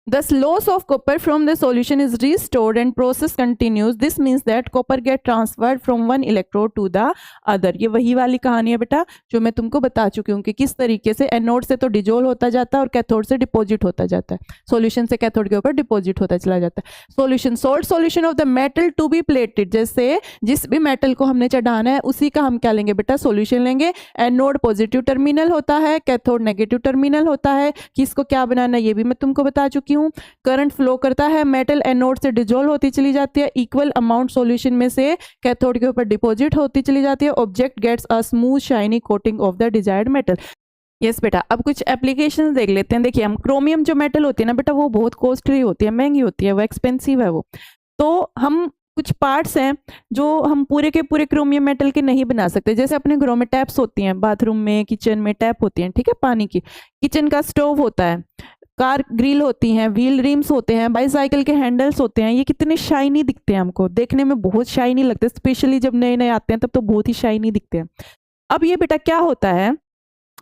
thus loss of copper from the solution is restored and process continues. This means that copper get transferred from one electrode to the other. ये वही वाली कहानी है बेटा जो मैं तुमको बता चुकी हूँ कि किस तरीके से एनोड से तो डिजोल्व होता जाता है और कैथोड से डिपॉजिट होता जाता है, सॉल्यूशन से कैथोड के ऊपर डिपॉजिट होता चला जाता है। Solution, salt solution of the metal to be plated, जैसे जिस भी मेटल को हमने चढ़ाना है उसी का हम क्या लेंगे बेटा? सॉल्यूशन लेंगे। एनोड पॉजिटिव टर्मिनल होता है, कैथोड नेगेटिव टर्मिनल होता है। किसको क्या बनाना है ये भी मैं तुमको बता चुकी हूँ। करंट फ्लो करता है, मेटल एनोड से डिसॉल्व होती चली जाती है, इक्वल अमाउंट सॉल्यूशन में से कैथोड के ऊपर डिपॉजिट होती चली जाती है। Object gets a smooth shiny coating of the desired metal. Yes बेटा, अब कुछ एप्लीकेशंस देख लेते हैं। देखिए, हम क्रोमियम जो मेटल होती है ना बेटा, वो बहुत कॉस्टली होती है, महंगी होती है, वो एक्सपेंसिव है वो। तो हम कुछ पार्ट्स हैं जो हम पूरे के पूरे क्रोमियम मेटल के नहीं बना सकते। जैसे अपने घरों में टैप्स होती हैं, बाथरूम में, किचन में टैप होती हैं, ठीक है, पानी की। किचन का स्टोव होता है, कार ग्रिल होती हैं, व्हील रिम्स होते हैं, बाईसाइकिल के हैंडल्स होते हैं। ये कितने शाइनी दिखते हैं, हमको देखने में बहुत शाइनी लगते हैं, स्पेशली जब नए नए आते हैं तब तो बहुत ही शाइनी दिखते हैं। अब ये बेटा क्या होता है,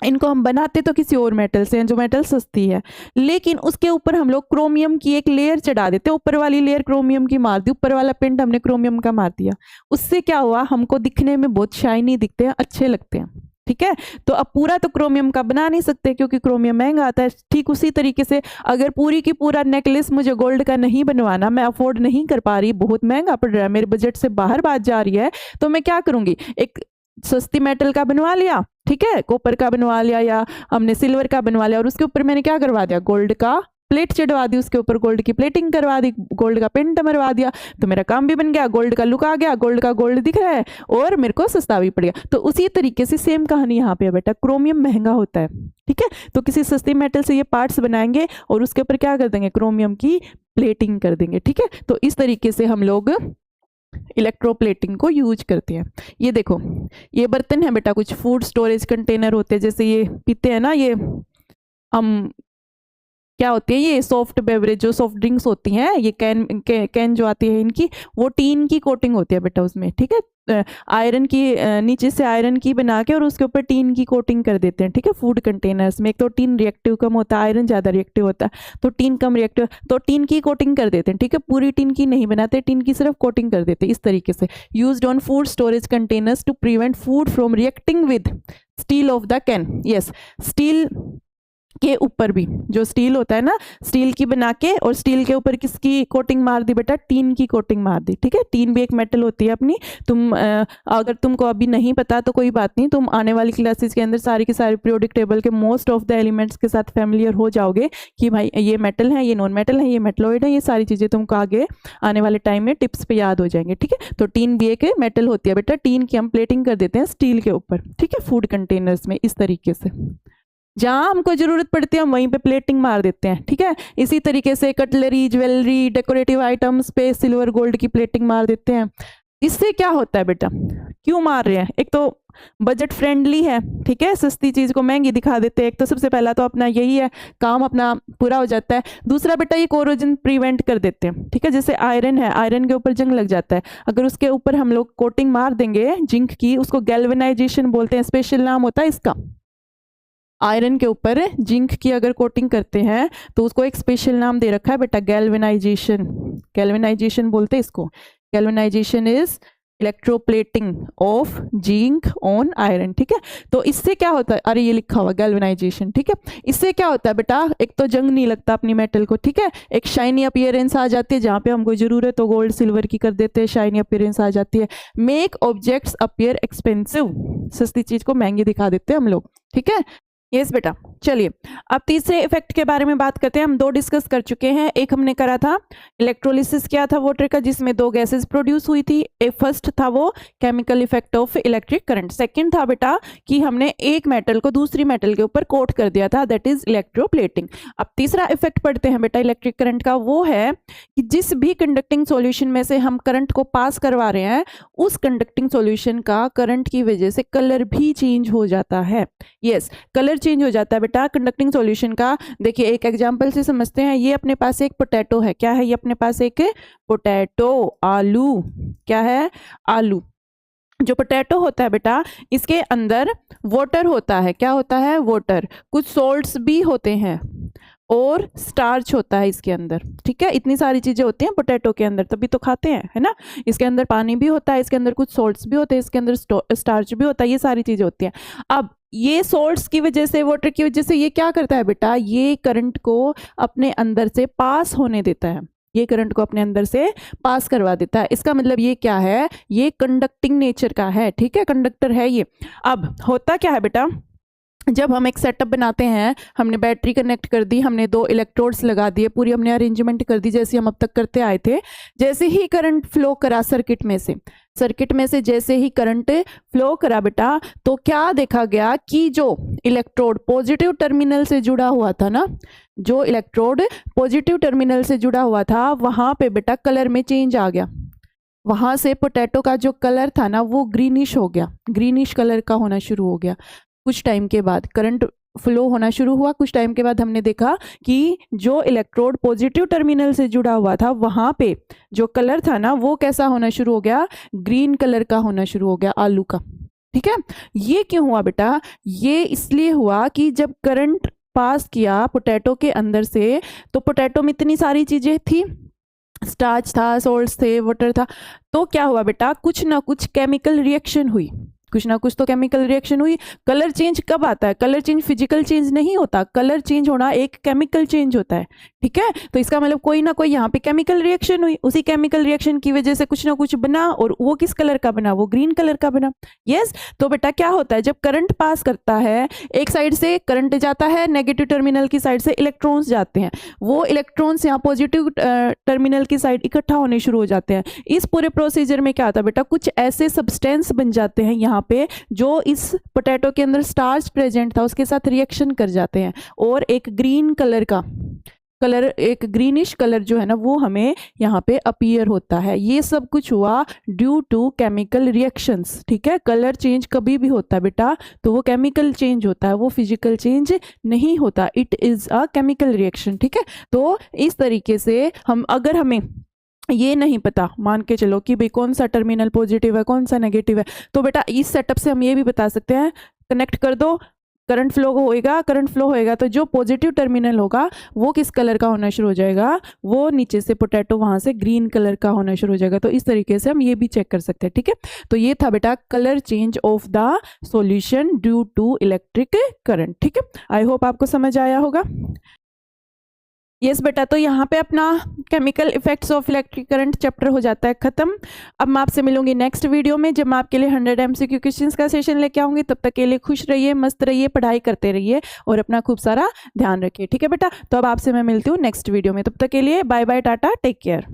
इनको हम बनाते तो किसी और मेटल से हैं, जो मेटल सस्ती है, लेकिन उसके ऊपर हम लोग क्रोमियम की एक लेयर चढ़ा देते हैं। ऊपर वाली लेयर क्रोमियम की मार दी, ऊपर वाला पेंट हमने क्रोमियम का मार दिया। उससे क्या हुआ, हमको दिखने में बहुत शाइनी दिखते हैं, अच्छे लगते हैं, ठीक है। तो अब पूरा तो क्रोमियम का बना नहीं सकते क्योंकि क्रोमियम महंगा आता है। ठीक उसी तरीके से अगर पूरी की पूरा नेकलेस मुझे गोल्ड का नहीं बनवाना, मैं अफोर्ड नहीं कर पा रही, बहुत महंगा पड़ रहा है, मेरे बजट से बाहर बात जा रही है, तो मैं क्या करूंगी, एक सस्ती मेटल का बनवा लिया, ठीक है, कॉपर का बनवा लिया या हमने सिल्वर का बनवा लिया, और उसके ऊपर मैंने क्या करवा दिया, गोल्ड का प्लेट चढ़वा दी, उसके ऊपर गोल्ड की प्लेटिंग करवा दी, गोल्ड का पेंट मरवा दिया, तो मेरा काम भी बन गया, गोल्ड का लुक आ गया, गोल्ड का गोल्ड दिख रहा है और मेरे को सस्ता भी पड़ गया। तो उसी तरीके से सेम कहानी यहाँ पे है बेटा, क्रोमियम महंगा होता है, ठीक है, तो किसी सस्ती मेटल से ये पार्ट्स बनाएंगे और उसके ऊपर क्या कर देंगे, क्रोमियम की प्लेटिंग कर देंगे, ठीक है। तो इस तरीके से हम लोग इलेक्ट्रोप्लेटिंग को यूज करते हैं। ये देखो, ये बर्तन है बेटा, कुछ फूड स्टोरेज कंटेनर होते हैं, जैसे ये पीते हैं ना, ये हम क्या होती है, ये सॉफ्ट बेवरेज जो सॉफ्ट ड्रिंक्स होती हैं, ये कैन जो आती है इनकी, वो टीन की कोटिंग होती है बेटा उसमें, ठीक है, आयरन की, नीचे से आयरन की बना के और उसके ऊपर टीन की कोटिंग कर देते हैं, ठीक है, फूड कंटेनर्स में। एक तो टीन रिएक्टिव कम होता है, आयरन ज़्यादा रिएक्टिव होता है, तो टीन कम रिएक्टिव, तो टीन की कोटिंग कर देते हैं, ठीक है, पूरी टीन की नहीं बनाते, टीन की सिर्फ कोटिंग कर देते हैं। इस तरीके से used on food storage containers to prevent food from reacting with steel of the can. Yes, steel के ऊपर भी जो स्टील होता है ना, स्टील की बना के, और स्टील के ऊपर किसकी कोटिंग मार दी बेटा, टीन की कोटिंग मार दी, ठीक है। टीन भी एक मेटल होती है अपनी। तुम अगर तुमको अभी नहीं पता तो कोई बात नहीं, तुम आने वाली क्लासेस के अंदर सारी की सारी पीरियोडिक टेबल के मोस्ट ऑफ द एलिमेंट्स के साथ फैमिलियर हो जाओगे कि भाई ये मेटल है, ये नॉन मेटल है, ये मेटलॉइड है, ये सारी चीज़ें तुमको आगे आने वाले टाइम में टिप्स पे याद हो जाएंगे, ठीक है। तो टीन भी एक मेटल होती है बेटा, टीन की हम प्लेटिंग कर देते हैं स्टील के ऊपर, ठीक है, फूड कंटेनर्स में। इस तरीके से जहां हमको जरूरत पड़ती है हम वहीं पे प्लेटिंग मार देते हैं, ठीक है। इसी तरीके से कटलरी, ज्वेलरी, डेकोरेटिव आइटम्स पे सिल्वर गोल्ड की प्लेटिंग मार देते हैं। इससे क्या होता है बेटा, क्यों मार रहे हैं, एक तो बजट फ्रेंडली है, ठीक है, सस्ती चीज को महंगी दिखा देते हैं, एक तो सबसे पहला तो अपना यही है, काम अपना पूरा हो जाता है। दूसरा बेटा ये कोरोजन प्रिवेंट कर देते हैं, ठीक है, जैसे आयरन है, आयरन के ऊपर जंग लग जाता है, अगर उसके ऊपर हम लोग कोटिंग मार देंगे जिंक की, उसको गैल्वेनाइजेशन बोलते हैं, स्पेशल नाम होता है इसका। आयरन के ऊपर जिंक की अगर कोटिंग करते हैं तो उसको एक स्पेशल नाम दे रखा है बेटा, गैल्वेनाइजेशन। गैल्वेनाइजेशन बोलते हैं इसको। Galvanisation is electroplating of zinc on iron, ठीक है। तो इससे क्या होता है, अरे ये लिखा हुआ गैल्वेनाइजेशन, ठीक है। इससे क्या होता है बेटा, एक तो जंग नहीं लगता अपनी मेटल को, ठीक है, एक शाइनी अपीयरेंस आ जाती है, जहाँ पे हमको जरूरत हो गोल्ड सिल्वर की कर देते हैं, शाइनी अपीयरेंस आ जाती है। मेक ऑब्जेक्ट्स अपीयर एक्सपेंसिव, सस्ती चीज को महंगी दिखा देते हैं हम लोग, ठीक है। यस बेटा, चलिए अब तीसरे इफेक्ट के बारे में बात करते हैं। हम दो डिस्कस कर चुके हैं, एक हमने करा था इलेक्ट्रोलिसिस किया था वाटर का, जिसमें दो गैसेस प्रोड्यूस हुई थी। एक फर्स्ट था वो chemical effect of electric current, second था बेटा कि हमने एक मेटल को दूसरी मेटल के ऊपर कोट कर दिया था, दैट इज इलेक्ट्रोप्लेटिंग। अब तीसरा इफेक्ट पढ़ते हैं बेटा इलेक्ट्रिक करंट का, वो है कि जिस भी कंडक्टिंग सॉल्यूशन में से हम करंट को पास करवा रहे हैं, उस कंडक्टिंग सॉल्यूशन का करंट की वजह से कलर भी चेंज हो जाता है। यस, कलर चेंज हो जाता है बेटा कंडक्टिंग सॉल्यूशन का। देखिए एक एग्जांपल से समझते हैं, ये अपने पास एक पोटैटो है, क्या है ये अपने पास एक पोटैटो, आलू, क्या है, आलू। जो पोटैटो होता है बेटा, इसके अंदर वाटर होता है, क्या होता है, वाटर, कुछ सॉल्ट्स भी होते हैं और स्टार्च होता है इसके अंदर, ठीक है। इतनी सारी चीजें होती हैं पोटैटो के अंदर, तभी तो खाते हैं, है ना। इसके अंदर पानी भी होता है, इसके अंदर कुछ सॉल्ट्स भी होते हैं, इसके अंदर स्टार्च भी होता है, ये सारी चीजें होती हैं। अब ये सॉल्ट्स की वजह से, वाटर की वजह से ये क्या करता है बेटा, ये करंट को अपने अंदर से पास होने देता है, ये करंट को अपने अंदर से पास करवा देता है। इसका मतलब ये क्या है, ये कंडक्टिंग नेचर का है, ठीक है, कंडक्टर है ये। अब होता क्या है बेटा, जब हम एक सेटअप बनाते हैं, हमने बैटरी कनेक्ट कर दी, हमने दो इलेक्ट्रोड्स लगा दिए, पूरी हमने अरेंजमेंट कर दी जैसे हम अब तक करते आए थे। जैसे ही करंट फ्लो करा सर्किट में से जैसे ही करंट फ्लो करा बेटा, तो क्या देखा गया कि जो इलेक्ट्रोड पॉजिटिव टर्मिनल से जुड़ा हुआ था ना, जो इलेक्ट्रोड पॉजिटिव टर्मिनल से जुड़ा हुआ था, वहां पे बेटा कलर में चेंज आ गया। वहाँ से पोटैटो का जो कलर था ना वो ग्रीनिश हो गया, ग्रीनिश कलर का होना शुरू हो गया। कुछ टाइम के बाद करंट फ्लो होना शुरू हुआ, कुछ टाइम के बाद हमने देखा कि जो इलेक्ट्रोड पॉजिटिव टर्मिनल से जुड़ा हुआ था वहाँ पे जो कलर था ना वो कैसा होना शुरू हो गया, ग्रीन कलर का होना शुरू हो गया, आलू का। ठीक है, ये क्यों हुआ बेटा? ये इसलिए हुआ कि जब करंट पास किया पोटैटो के अंदर से, तो पोटैटो में इतनी सारी चीजें थी, स्टार्च था, सोल्ट्स थे, वाटर था, तो क्या हुआ बेटा, कुछ ना कुछ केमिकल रिएक्शन हुई, कुछ ना कुछ तो केमिकल रिएक्शन हुई। कलर चेंज कब आता है? कलर चेंज फिजिकल चेंज नहीं होता, कलर चेंज होना एक केमिकल चेंज होता है। ठीक है, तो इसका मतलब कोई ना कोई यहाँ पे केमिकल रिएक्शन हुई, उसी केमिकल रिएक्शन की वजह से कुछ ना कुछ बना, और वो किस कलर का बना? वो ग्रीन कलर का बना। यस, तो बेटा क्या होता है, जब करंट पास करता है, एक साइड से करंट जाता है, नेगेटिव टर्मिनल की साइड से इलेक्ट्रॉन्स जाते हैं, वो इलेक्ट्रॉन्स यहाँ पॉजिटिव टर्मिनल की साइड इकट्ठा होने शुरू हो जाते हैं। इस पूरे प्रोसीजर में क्या होता है बेटा, कुछ ऐसे सब्सटेंस बन जाते हैं यहाँ पे जो इस पोटैटो के अंदर स्टार्च प्रेजेंट था उसके साथ रिएक्शन कर जाते हैं, और एक ग्रीन कलर का कलर, एक ग्रीनिश कलर जो है ना वो हमें यहाँ पे अपीयर होता है। ये सब कुछ हुआ ड्यू टू केमिकल रिएक्शंस। ठीक है, कलर चेंज कभी भी होता है बेटा तो वो केमिकल चेंज होता है, वो फिजिकल चेंज नहीं होता, it is a chemical reaction. ठीक है, तो इस तरीके से हम, अगर हमें ये नहीं पता, मान के चलो कि भाई कौन सा टर्मिनल पॉजिटिव है कौन सा नेगेटिव है, तो बेटा इस सेटअप से हम ये भी बता सकते हैं, कनेक्ट कर दो, करंट फ्लो होएगा, करंट फ्लो होएगा तो जो पॉजिटिव टर्मिनल होगा वो किस कलर का होना शुरू हो जाएगा, वो नीचे से पोटैटो वहां से ग्रीन कलर का होना शुरू हो जाएगा। तो इस तरीके से हम ये भी चेक कर सकते हैं। ठीक है, तो ये था बेटा colour change of the solution due to electric current. ठीक है, आई होप आपको समझ आया होगा। यस बेटा, तो यहाँ पे अपना chemical effects of electric current chapter हो जाता है खत्म। अब मैं आपसे मिलूंगी नेक्स्ट वीडियो में, जब मैं आपके लिए 100 MCQ क्वेश्चंस का सेशन लेके आऊंगी। तब तक के लिए खुश रहिए, मस्त रहिए, पढ़ाई करते रहिए और अपना खूब सारा ध्यान रखिए। ठीक है बेटा, तो अब आपसे मैं मिलती हूँ नेक्स्ट वीडियो में, तब तक के लिए bye bye, ta-ta, take care.